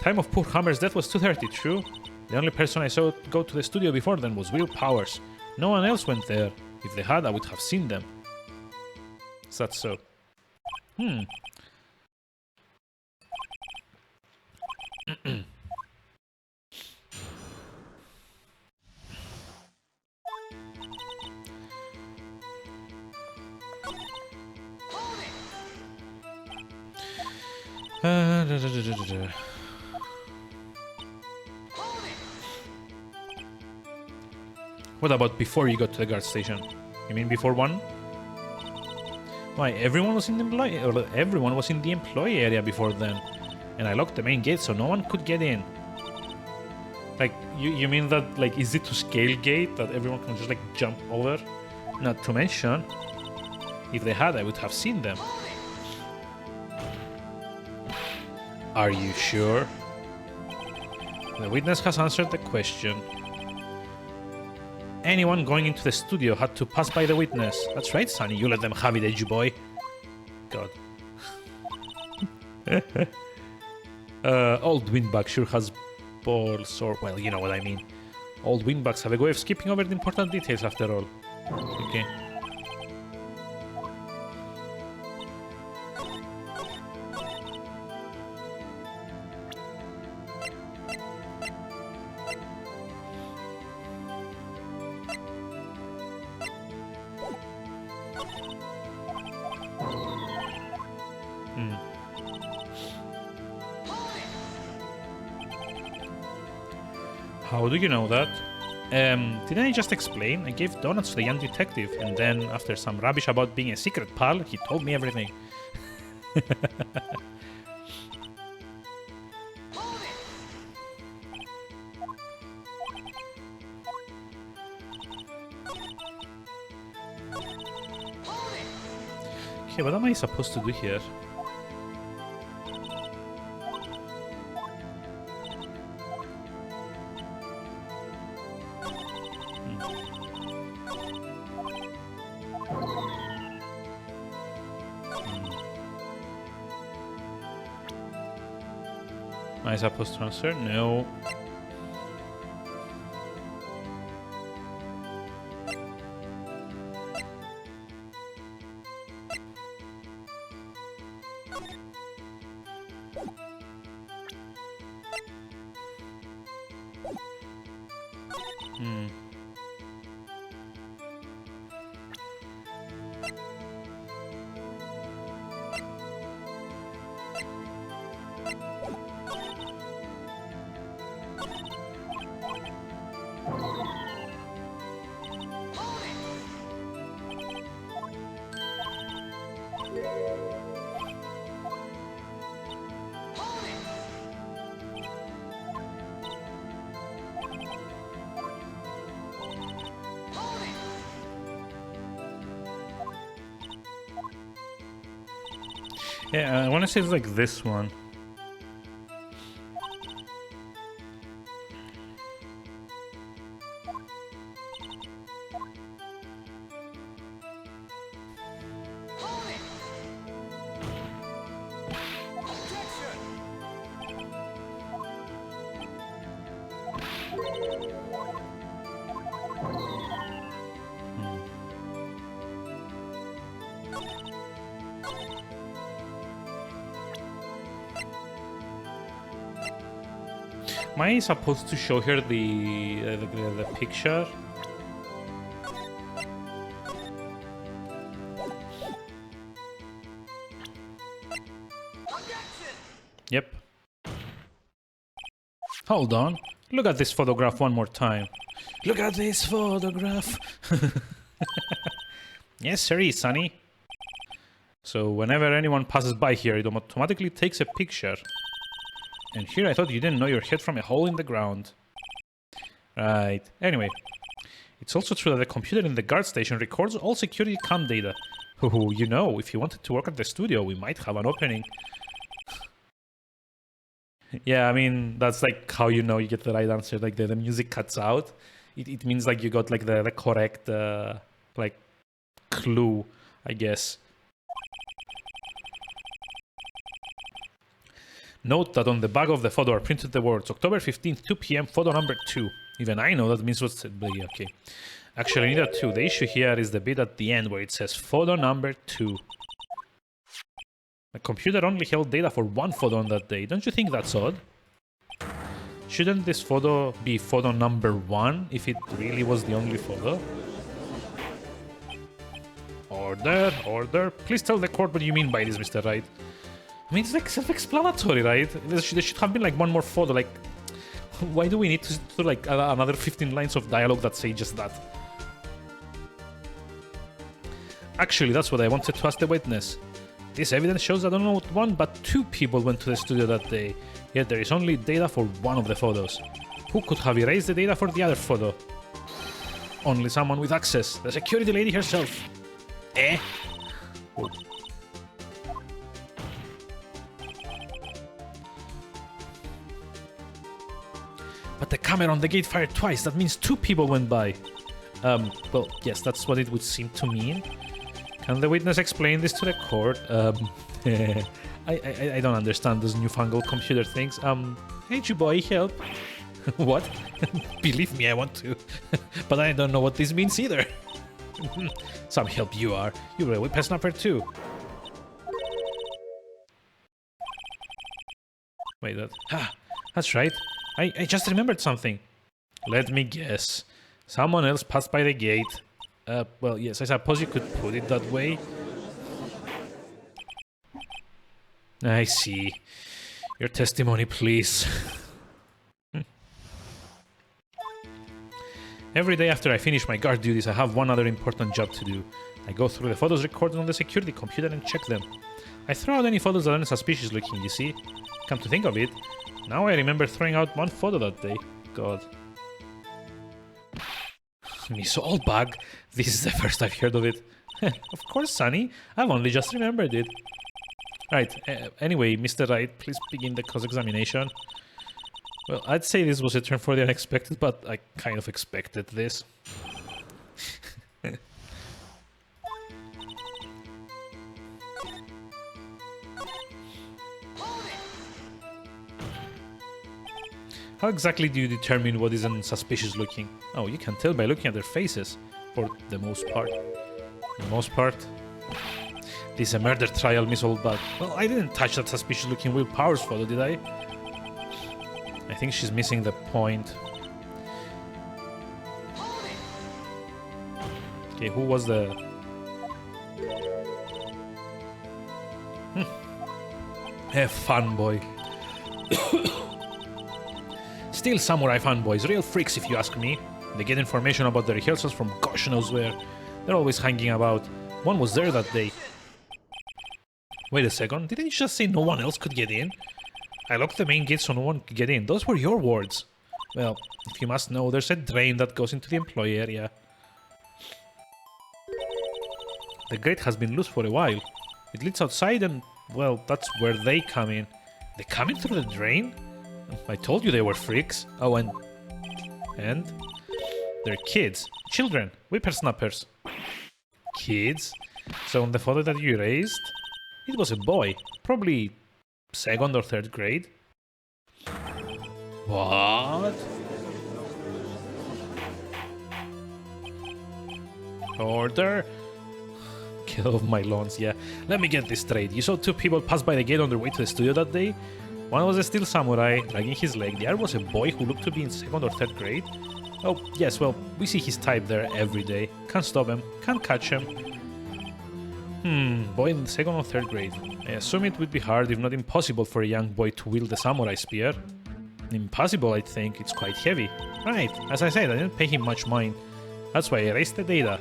Time of poor Hammer's death was 2:30, true? The only person I saw go to the studio before then was Will Powers. No one else went there. If they had, I would have seen them. Is that so? What about before you got to the guard station? You mean before one? Why, everyone was in the employee area before then, and I locked the main gate so no one could get in. Like, you mean that, like, is it to scale gate that everyone can just like jump over? Not to mention, if they had, I would have seen them. Are you sure? The witness has answered the question. Anyone going into the studio had to pass by the witness. That's right, Sonny. You let them have it, edgy boy. God. Old windbag sure has balls, or, well, you know what I mean. Old windbags have a way of skipping over the important details after all. Okay. How do you know that? Didn't I just explain? I gave donuts to the young detective, and then, after some rubbish about being a secret pal, he told me everything. Okay, what am I supposed to do here? Am I supposed to answer? No. Yeah, I want to say it's like this one. Am I supposed to show her the picture? Yep. Hold on. Look at this photograph one more time. Look at this photograph. Yes, sir, Sonny. So whenever anyone passes by here, it automatically takes a picture. And here I thought you didn't know your head from a hole in the ground. Right. Anyway, it's also true that the computer in the guard station records all security cam data. Oh, you know, if you wanted to work at the studio, we might have an opening. Yeah, I mean, that's like how you know you get the right answer. Like the music cuts out. It means like you got like the correct like clue, I guess. Note that on the back of the photo are printed the words October 15th, 2 p.m. photo number 2. Even I know that means what's it, but yeah, okay. Actually, neither 2. The issue here is the bit at the end where it says photo number 2. The computer only held data for one photo on that day. Don't you think that's odd? Shouldn't this photo be photo number 1 if it really was the only photo? Order, order. Please tell the court what you mean by this, Mr. Wright. I mean, it's like self-explanatory, right? There should have been like one more photo. Like, why do we need to do like another 15 lines of dialogue that say just that? Actually, that's what I wanted to ask the witness. This evidence shows that not one but 2 people went to the studio that day, yet there is only data for one of the photos. Who could have erased the data for the other photo? Only someone with access, the security lady herself. Eh? Oh. But the camera on the gate fired twice, that means 2 people went by. Well, yes, that's what it would seem to mean. Can the witness explain this to the court? I don't understand those newfangled computer things. Hey, boy, help. What? Believe me, I want to. But I don't know what this means either. Some help you are. You're a whippersnapper too. Wait, that... Ah, that's right. I just remembered something. Let me guess. Someone else passed by the gate. Well, yes, I suppose you could put it that way. I see. Your testimony, please. Every day after I finish my guard duties, I have one other important job to do. I go through the photos recorded on the security computer and check them. I throw out any photos that aren't suspicious looking, you see? Come to think of it, now I remember throwing out one photo that day. God. Miss Oldbag? This is the first I've heard of it. Of course, Sonny. I've only just remembered it. Right, anyway, Mr. Wright, please begin the cross-examination. Well, I'd say this was a turn for the unexpected, but I kind of expected this. How exactly do you determine what isn't suspicious looking? Oh, you can tell by looking at their faces, for the most part. For the most part. This is a murder trial, Miss Oldbag. Well, I didn't touch that suspicious looking Will Powers photo, did I? I think she's missing the point. Okay, who was the... A fanboy. Still samurai fanboys, real freaks if you ask me. They get information about the rehearsals from gosh knows where. They're always hanging about. One was there that day. Wait a second, didn't you just say no one else could get in? I locked the main gate so no one could get in. Those were your words. Well, if you must know, there's a drain that goes into the employee area. The gate has been loose for a while. It leads outside and, well, that's where they come in. They come in through the drain? I told you they were freaks. Oh, and... They're kids. Children. Whippersnappers. Kids? So on the photo that you erased, it was a boy. Probably 2nd or 3rd grade. What? Order? Get off my lawns, yeah. Let me get this straight. You saw 2 people pass by the gate on their way to the studio that day? One was a steel samurai, dragging his leg. The other was a boy who looked to be in 2nd or 3rd grade. Oh, yes, well, we see his type there every day. Can't stop him, can't catch him. Boy in 2nd or 3rd grade. I assume it would be hard, if not impossible, for a young boy to wield a samurai spear. Impossible, I think. It's quite heavy. Right, as I said, I didn't pay him much mind. That's why I erased the data.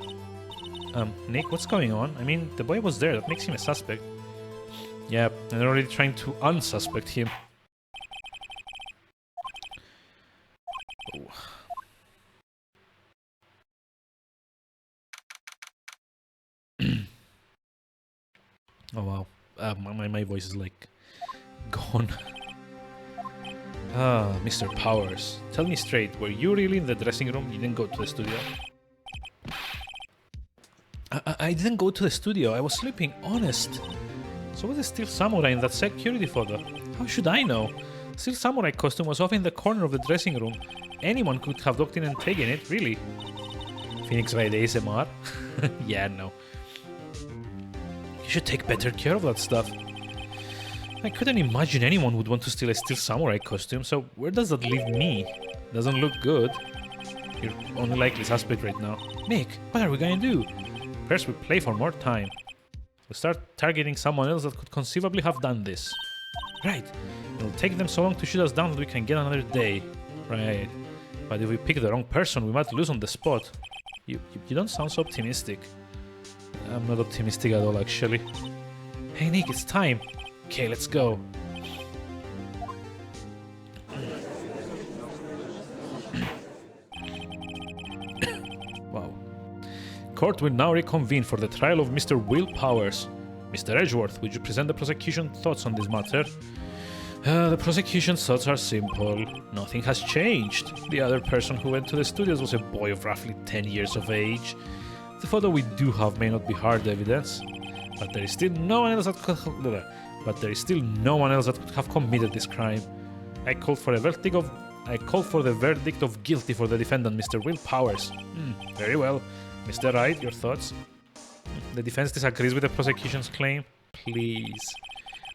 Nick, what's going on? I mean, the boy was there, that makes him a suspect. Yeah, and they're already trying to unsuspect him. Oh wow, my voice is like gone. Mr. Powers, tell me straight, were you really in the dressing room? You didn't go to the studio? I didn't go to the studio, I was sleeping, honest. So was a steel samurai in that security photo? How should I know? Steel samurai costume was off in the corner of the dressing room. Anyone could have walked in and taken it, really. Phoenix Wright ASMR? Yeah, no. You should take better care of that stuff. I couldn't imagine anyone would want to steal a steel samurai costume, so where does that leave me? Doesn't look good. You're only likely suspect right now. Nick, what are we gonna do? First we play for more time. We'll start targeting someone else that could conceivably have done this. Right. It'll take them so long to shoot us down that we can get another day. Right. But if we pick the wrong person, we might lose on the spot. You don't sound so optimistic. I'm not optimistic at all, actually. Hey Nick, it's time. Okay, let's go. Wow. Court will now reconvene for the trial of Mr. Will Powers. Mr. Edgeworth, would you present the prosecution's thoughts on this matter? The prosecution's thoughts are simple. Nothing has changed. The other person who went to the studios was a boy of roughly 10 years of age. The photo we do have may not be hard evidence, but there is still no one else that could have committed this crime. I call for the verdict of guilty for the defendant, Mr. Will Powers. Very well. Mr. Wright, your thoughts? The defense disagrees with the prosecution's claim. Please.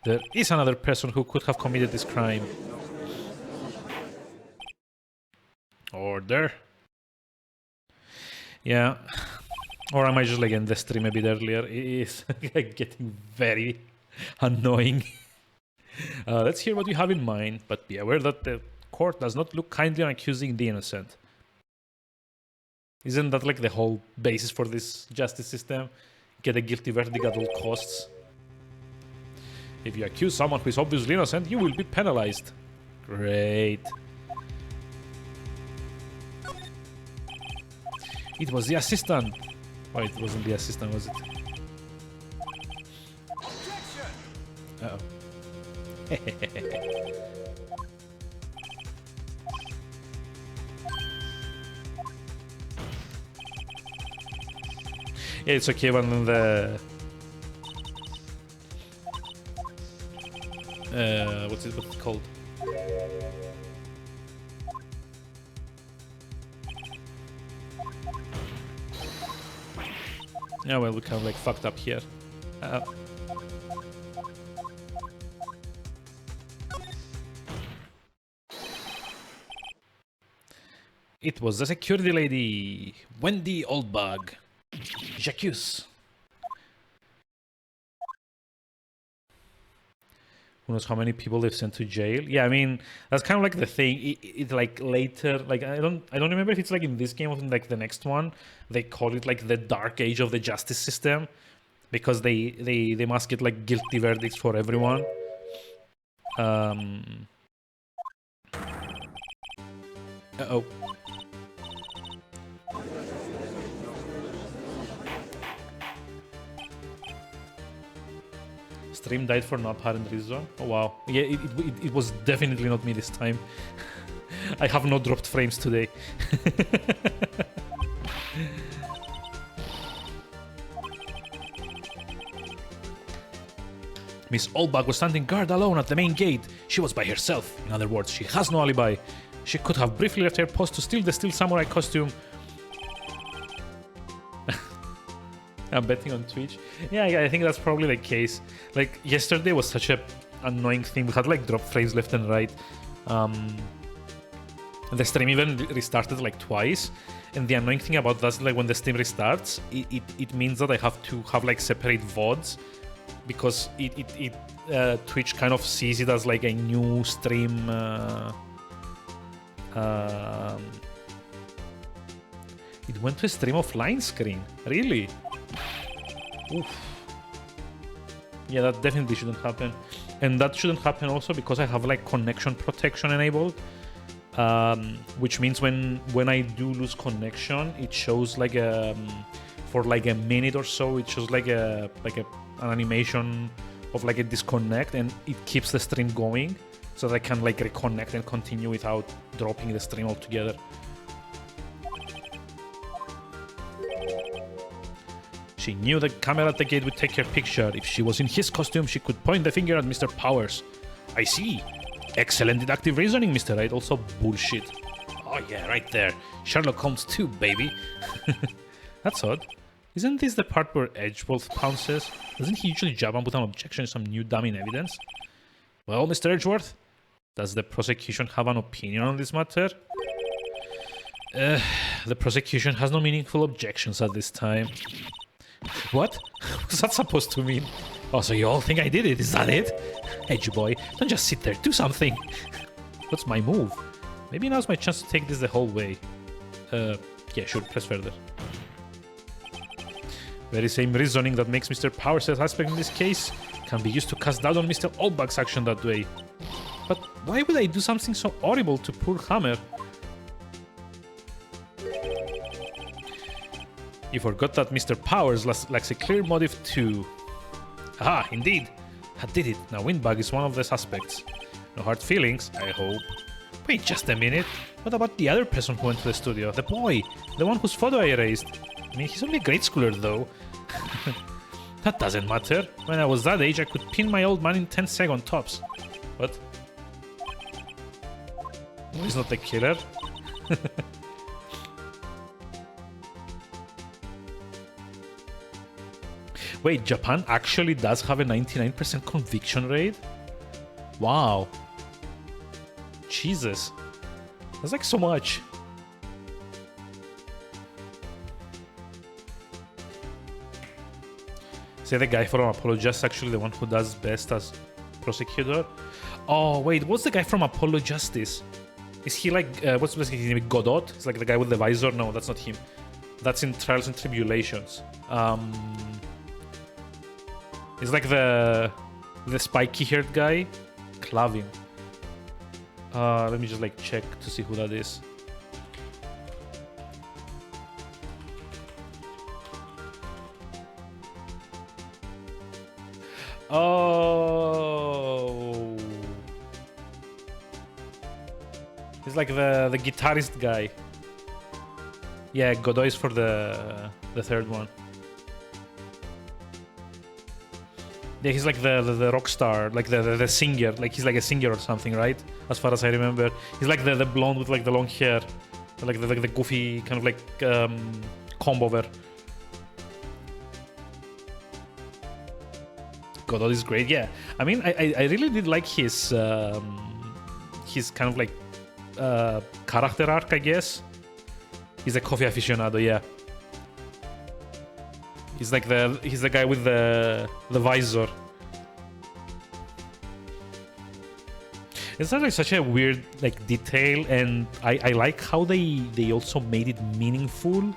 There is another person who could have committed this crime. Order. Yeah. Or am I just like in the stream a bit earlier? It is getting very annoying. Let's hear what you have in mind, but be aware that the court does not look kindly on accusing the innocent. Isn't that like the whole basis for this justice system? Get a guilty verdict at all costs. If you accuse someone who is obviously innocent, you will be penalized. Great. It was the assistant. Oh, it wasn't the assistant, was it? Uh-oh. Yeah, it's okay when the... what's it called? Yeah, well, we kind of like fucked up here. It was the security lady, Wendy Oldbug. J'accuse. Who knows how many people they've sent to jail? Yeah, I mean that's kind of like the thing. It's like later, like I don't remember if it's like in this game or in like the next one. They call it like the dark age of the justice system because they must get like guilty verdicts for everyone. Uh-oh. Stream died for no apparent reason. Oh wow. Yeah, it was definitely not me this time. I have not dropped frames today. Miss Oldbug was standing guard alone at the main gate. She was by herself. In other words, she has no alibi. She could have briefly left her post to steal the steel samurai costume. I'm betting on Twitch. Yeah, I think that's probably the case. Like, yesterday was such a annoying thing. We had like drop frames left and right. The stream even restarted like twice. And the annoying thing about that is like when the stream restarts, it means that I have to have like separate VODs because Twitch kind of sees it as like a new stream. It went to a stream offline screen. Really? Oof. Yeah, that definitely shouldn't happen. And that shouldn't happen also because I have like connection protection enabled. Which means when I do lose connection, it shows like for like a minute or so, it shows like an animation of like a disconnect, and it keeps the stream going so that I can like reconnect and continue without dropping the stream altogether. She knew the camera at the gate would take her picture. If she was in his costume, she could point the finger at Mr. Powers. I see. Excellent deductive reasoning, Mr. Wright. Also bullshit. Oh yeah, right there. Sherlock Holmes too, baby. That's odd. Isn't this the part where Edgeworth pounces? Doesn't he usually jump up with an objection, some new damning evidence? Well, Mr. Edgeworth, does the prosecution have an opinion on this matter? The prosecution has no meaningful objections at this time. What? What's that supposed to mean? Oh, so you all think I did it, is that it? Edgy boy, don't just sit there, do something. What's my move? Maybe now's my chance to take this the whole way. Yeah, sure, press further. Very same reasoning that makes Mr. Powers a suspect in this case can be used to cast doubt on Mr. Oldbug's action that way. But why would I do something so horrible to poor Hammer? You forgot that Mr. Powers lacks a clear motive too. Aha, indeed. I did it. Now Windbug is one of the suspects. No hard feelings, I hope. Wait just a minute. What about the other person who went to the studio? The boy. The one whose photo I erased. I mean, he's only a grade schooler though. That doesn't matter. When I was that age, I could pin my old man in 10 seconds tops. What? He's not the killer. Wait, Japan actually does have a 99% conviction rate? Wow. Jesus. That's like so much. Say the guy from Apollo Justice actually the one who does best as prosecutor? Oh, wait, what's the guy from Apollo Justice? Is he like, what's his name? Godot? It's like the guy with the visor? No, that's not him. That's in Trials and Tribulations. It's like the spiky-haired guy. Clavin. Let me just like check to see who that is. Oh, he's like the guitarist guy. Yeah, Godot is for the third one. Yeah, he's like the rock star, like the singer, like he's like a singer or something, right? As far as I remember, he's like the blonde with like the long hair, like the goofy kind of like comb over. Godot is great, yeah. I mean, I really did like his kind of like character arc, I guess. He's a coffee aficionado, yeah. He's the guy with the visor. It's not like such a weird like detail, and I like how they also made it meaningful.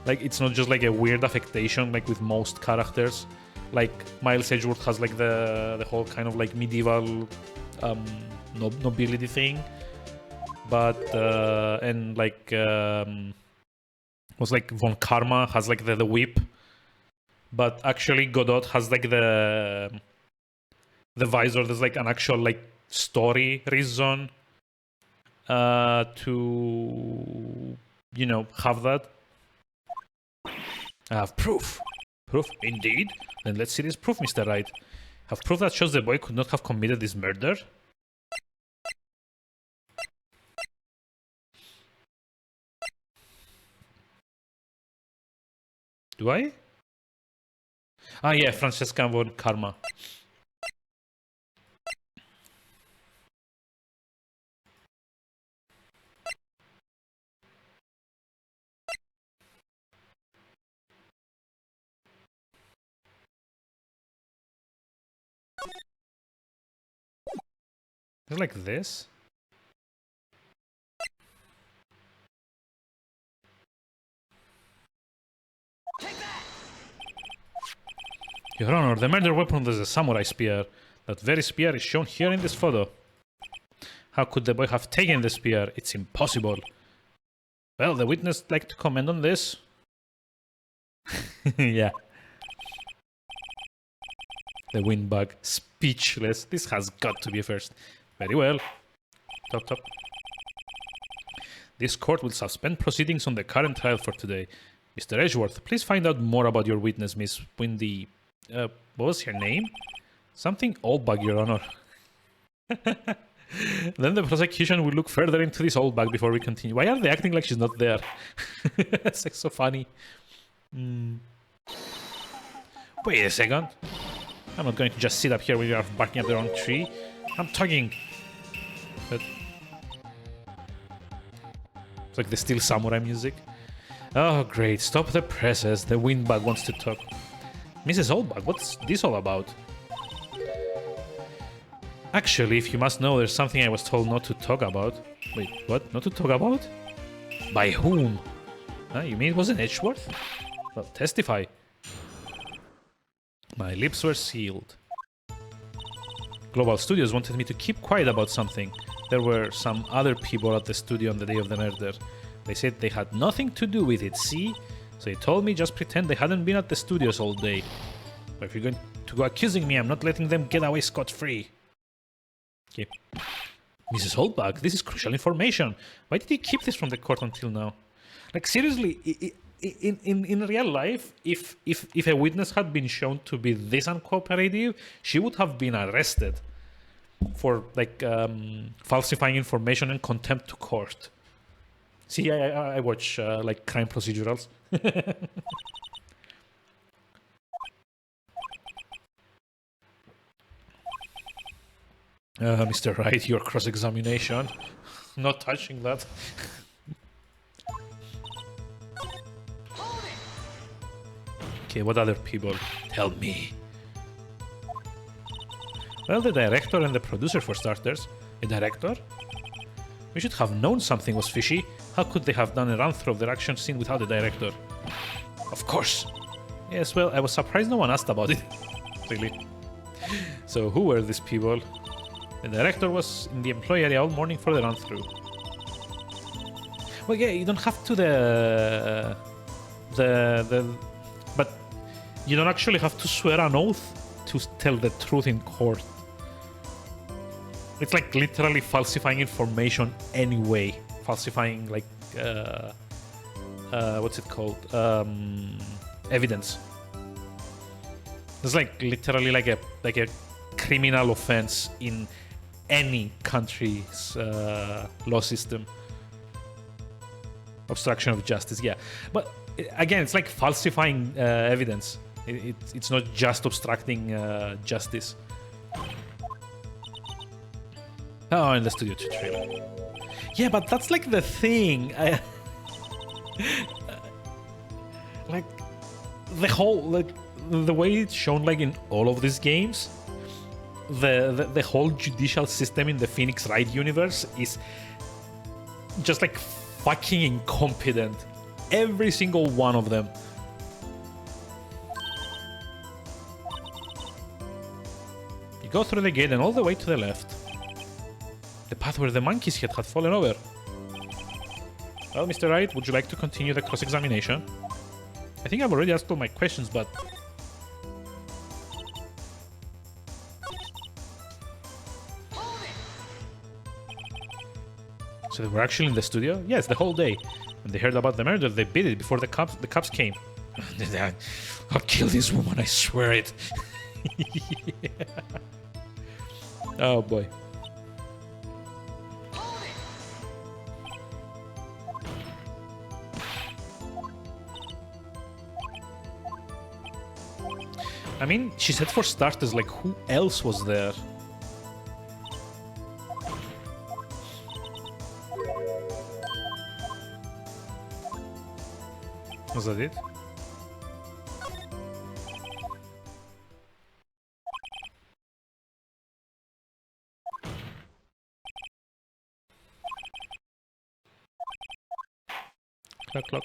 Like it's not just like a weird affectation like with most characters. Like Miles Edgeworth has like the whole kind of like medieval nobility thing, but and like was like Von Karma has like the whip. But actually, Godot has like the visor. There's like an actual like story reason to have that. I have proof. Proof, indeed. Then let's see this proof, Mr. Wright. Have proof that shows the boy could not have committed this murder. Do I? Ah, yeah, Francesca von Karma. It's like this. Your Honor, the murder weapon was a samurai spear. That very spear is shown here in this photo. How could the boy have taken the spear? It's impossible. Well, the witness would like to comment on this. Yeah. The windbug. Speechless. This has got to be a first. Very well. Top, top. This court will suspend proceedings on the current trial for today. Mr. Edgeworth, please find out more about your witness, Miss Windy. What was her name? Something old bug, Your Honor. Then the prosecution will look further into this old bug before we continue. Why are they acting like she's not there? It's like so funny. Wait a second. I'm not going to just sit up here when you are barking up the wrong tree. I'm talking. But it's like the Steel Samurai music. Oh, great. Stop the presses. The windbug wants to talk. Mrs. Oldbug, what's this all about? Actually, if you must know, there's something I was told not to talk about. Wait, what? Not to talk about? By whom? You mean it wasn't Edgeworth? Well, testify. My lips were sealed. Global Studios wanted me to keep quiet about something. There were some other people at the studio on the day of the murder. They said they had nothing to do with it, see? So they told me just pretend they hadn't been at the studios all day. But if you're going to go accusing me, I'm not letting them get away scot-free. Okay. Mrs. Holdbug, this is crucial information. Why did you keep this from the court until now? Like, seriously, in real life, if a witness had been shown to be this uncooperative, she would have been arrested for, like, falsifying information and contempt to court. See, I watch, like, crime procedurals. Mr. Wright, your cross-examination. Not touching that. Okay, what other people? Tell me. Well, the director and the producer, for starters. A director? We should have known something was fishy. How could they have done a run-through of their action scene without a director? Of course. Yes, well, I was surprised no one asked about it. Really. So, who were these people? The director was in the employee area all morning for the run-through. Well, yeah, you don't have to but you don't actually have to swear an oath to tell the truth in court. It's like literally falsifying information anyway. Falsifying, like, what's it called? Evidence. It's like literally like a criminal offense in any country's law system. Obstruction of justice, yeah. But again, it's like falsifying evidence. It's not just obstructing justice. Oh, in the Studio 2 trailer. Yeah, but that's like the thing. Like, the whole, like, the way it's shown, like, in all of these games, the whole judicial system in the Phoenix Wright universe is just, like, fucking incompetent. Every single one of them. You go through the gate and all the way to the left. The path where the monkey's head had fallen over. Well, Mr. Wright, would you like to continue the cross-examination? I think I've already asked all my questions, but... So they were actually in the studio? Yes, the whole day. When they heard about the murder, they beat it before the cops came. I'll kill this woman, I swear it. Yeah. Oh boy. I mean, she said for starters, like, who else was there? Was that it? Clock, clock.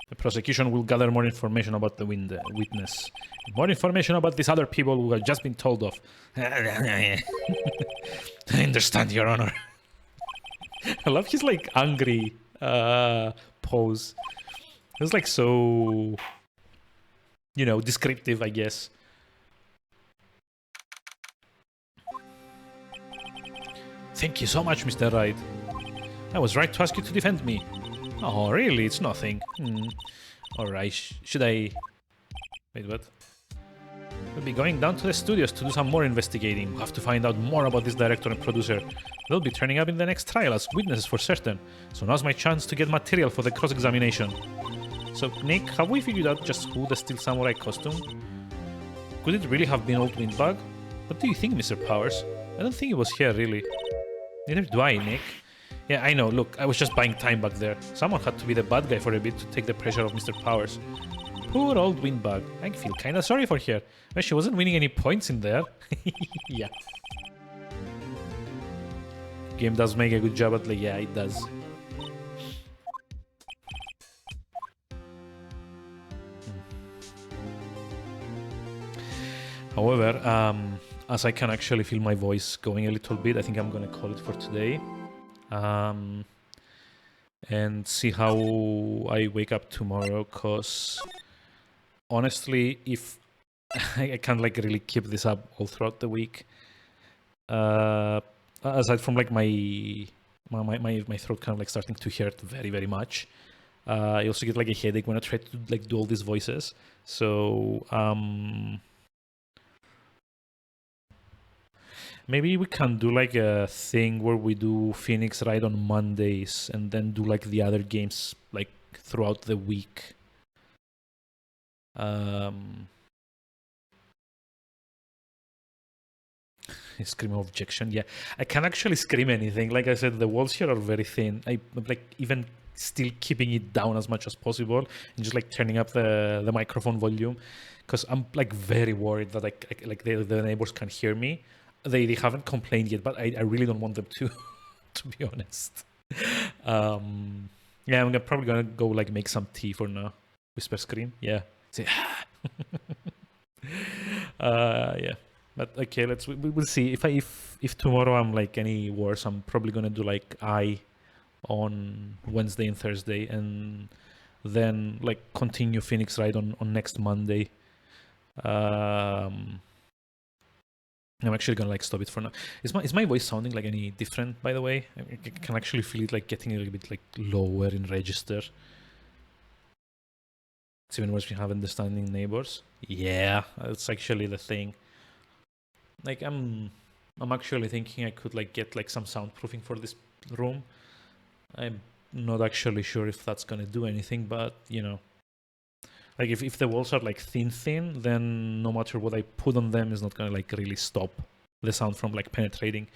The prosecution will gather more information about the witness. More information about these other people who have just been told of. I understand, Your Honor. I love his like angry pose. It's like so, you know, descriptive, I guess. Thank you so much, Mr. Wright. I was right to ask you to defend me. Oh, really? It's nothing. Alright, should I... Wait, what? We'll be going down to the studios to do some more investigating. We'll have to find out more about this director and producer. They'll be turning up in the next trial as witnesses for certain. So now's my chance to get material for the cross-examination. So, Nick, have we figured out just who the Steel Samurai costume? Could it really have been Old Windbug? What do you think, Mr. Powers? I don't think it was here, really. Neither do I, Nick. Yeah, I know. Look, I was just buying time back there. Someone had to be the bad guy for a bit to take the pressure off Mr. Powers. Poor old Windbug. I feel kinda sorry for her. Well, she wasn't winning any points in there. Yeah. Game does make a good job at like, yeah, it does. However, as I can actually feel my voice going a little bit, I think I'm gonna call it for today. And see how I wake up tomorrow, cause honestly, if I can't like really keep this up all throughout the week, aside from like my throat kind of like starting to hurt very, very much, I also get like a headache when I try to like do all these voices. So maybe we can do like a thing where we do Phoenix Wright on Mondays and then do like the other games like throughout the week. Scream of objection. Yeah, I can't actually scream anything. Like I said, the walls here are very thin. I'm like even still keeping it down as much as possible and just like turning up the microphone volume because I'm like very worried that like the neighbors can hear me. They haven't complained yet, but I really don't want them to, to be honest. Yeah, I'm probably gonna go like make some tea for now. Whisper scream, yeah. Say, yeah. But okay, we'll see. If tomorrow I'm like any worse, I'm probably gonna do like on Wednesday and Thursday, and then like continue Phoenix Wright on next Monday. I'm actually gonna like stop it for now. Is my voice sounding like any different, by the way? I can actually feel it like getting a little bit like lower in register. It's even worse when you have understanding neighbors. Yeah, that's actually the thing. Like I'm actually thinking I could like get like some soundproofing for this room. I'm not actually sure if that's gonna do anything, but you know. Like if the walls are like thin, then no matter what I put on them is not gonna like really stop the sound from like penetrating.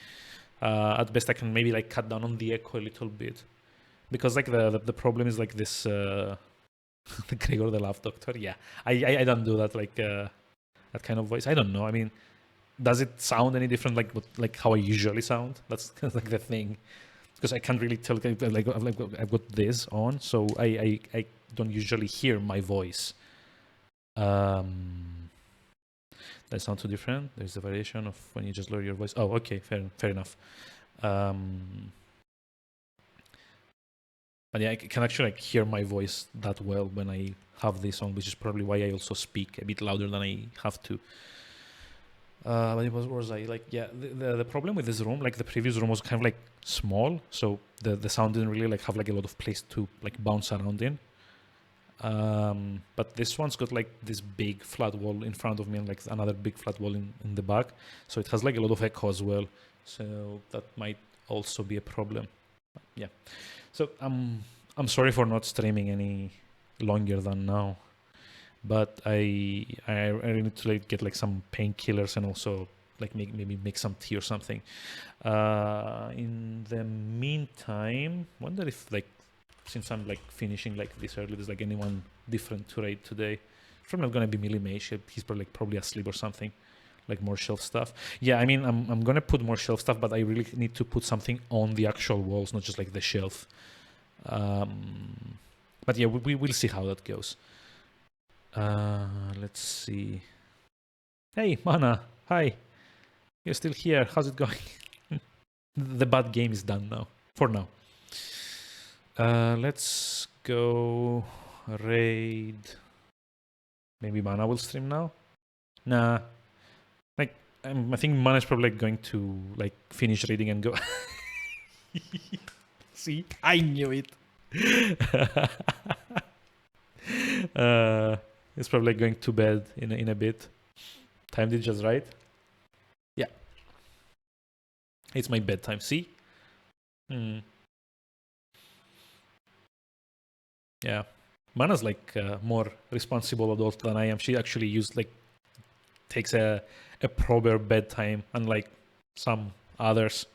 At best I can maybe like cut down on the echo a little bit. Because like the problem is like this the Gregor the Laugh Doctor. Yeah. I don't do that like that kind of voice. I don't know. I mean, does it sound any different like how I usually sound? That's like the thing. Because I can't really tell, like I've got this on, so I don't usually hear my voice. That sounds too different. There's a variation of when you just lower your voice. Oh, okay, fair enough. But yeah, I can actually like hear my voice that well when I have this on, which is probably why I also speak a bit louder than I have to. But it was I like, yeah, the problem with this room, like the previous room was kind of like small, so the sound didn't really like have like a lot of place to like bounce around in. But this one's got like this big flat wall in front of me and like another big flat wall in the back, so it has like a lot of echo as well, so that might also be a problem. Yeah, so I'm sorry for not streaming any longer than now. But I really need to like get like some painkillers and also like maybe make some tea or something. In the meantime, wonder if like since I'm like finishing like this early, there's like anyone different to raid today. It's probably not gonna be Millimesh. He's probably asleep or something. Like more shelf stuff. Yeah, I mean I'm gonna put more shelf stuff, but I really need to put something on the actual walls, not just like the shelf. But yeah, we will see how that goes. Let's see. Hey, Mana. Hi. You're still here. How's it going? The bad game is done now. For now. Let's go raid. Maybe Mana will stream now. Nah. Like, I think Mana is probably going to like finish reading and go. See, I knew it. It's probably going to bed in a bit. Timed it just right. Yeah, it's my bedtime. See. Yeah, Mana's like more responsible adult than I am. She actually takes a proper bedtime, unlike some others.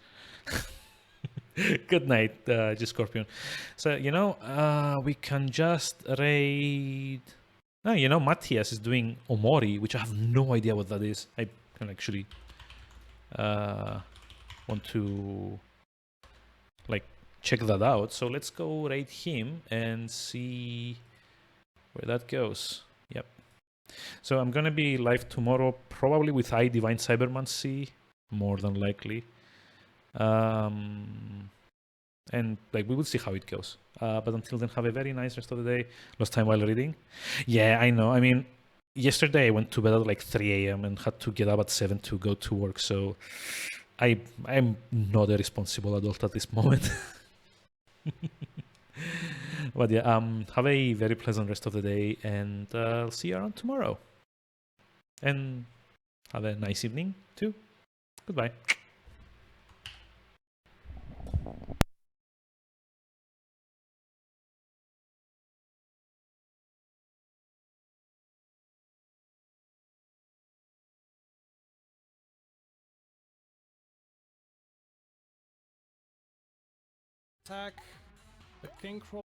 Good night, G-Scorpion. So, we can just raid... Oh, Matthias is doing Omori, which I have no idea what that is. I can actually want to check that out. So let's go raid him and see where that goes. Yep. So I'm gonna be live tomorrow, probably with Divine Cybermancy, more than likely. And we will see how it goes. But until then, have a very nice rest of the day. Lost time while reading. Yeah, I know. I mean, yesterday I went to bed at 3 a.m. and had to get up at 7 to go to work. So I'm not a responsible adult at this moment. But yeah, have a very pleasant rest of the day, and I'll see you around tomorrow. And have a nice evening too. Goodbye. Attack the king crawl.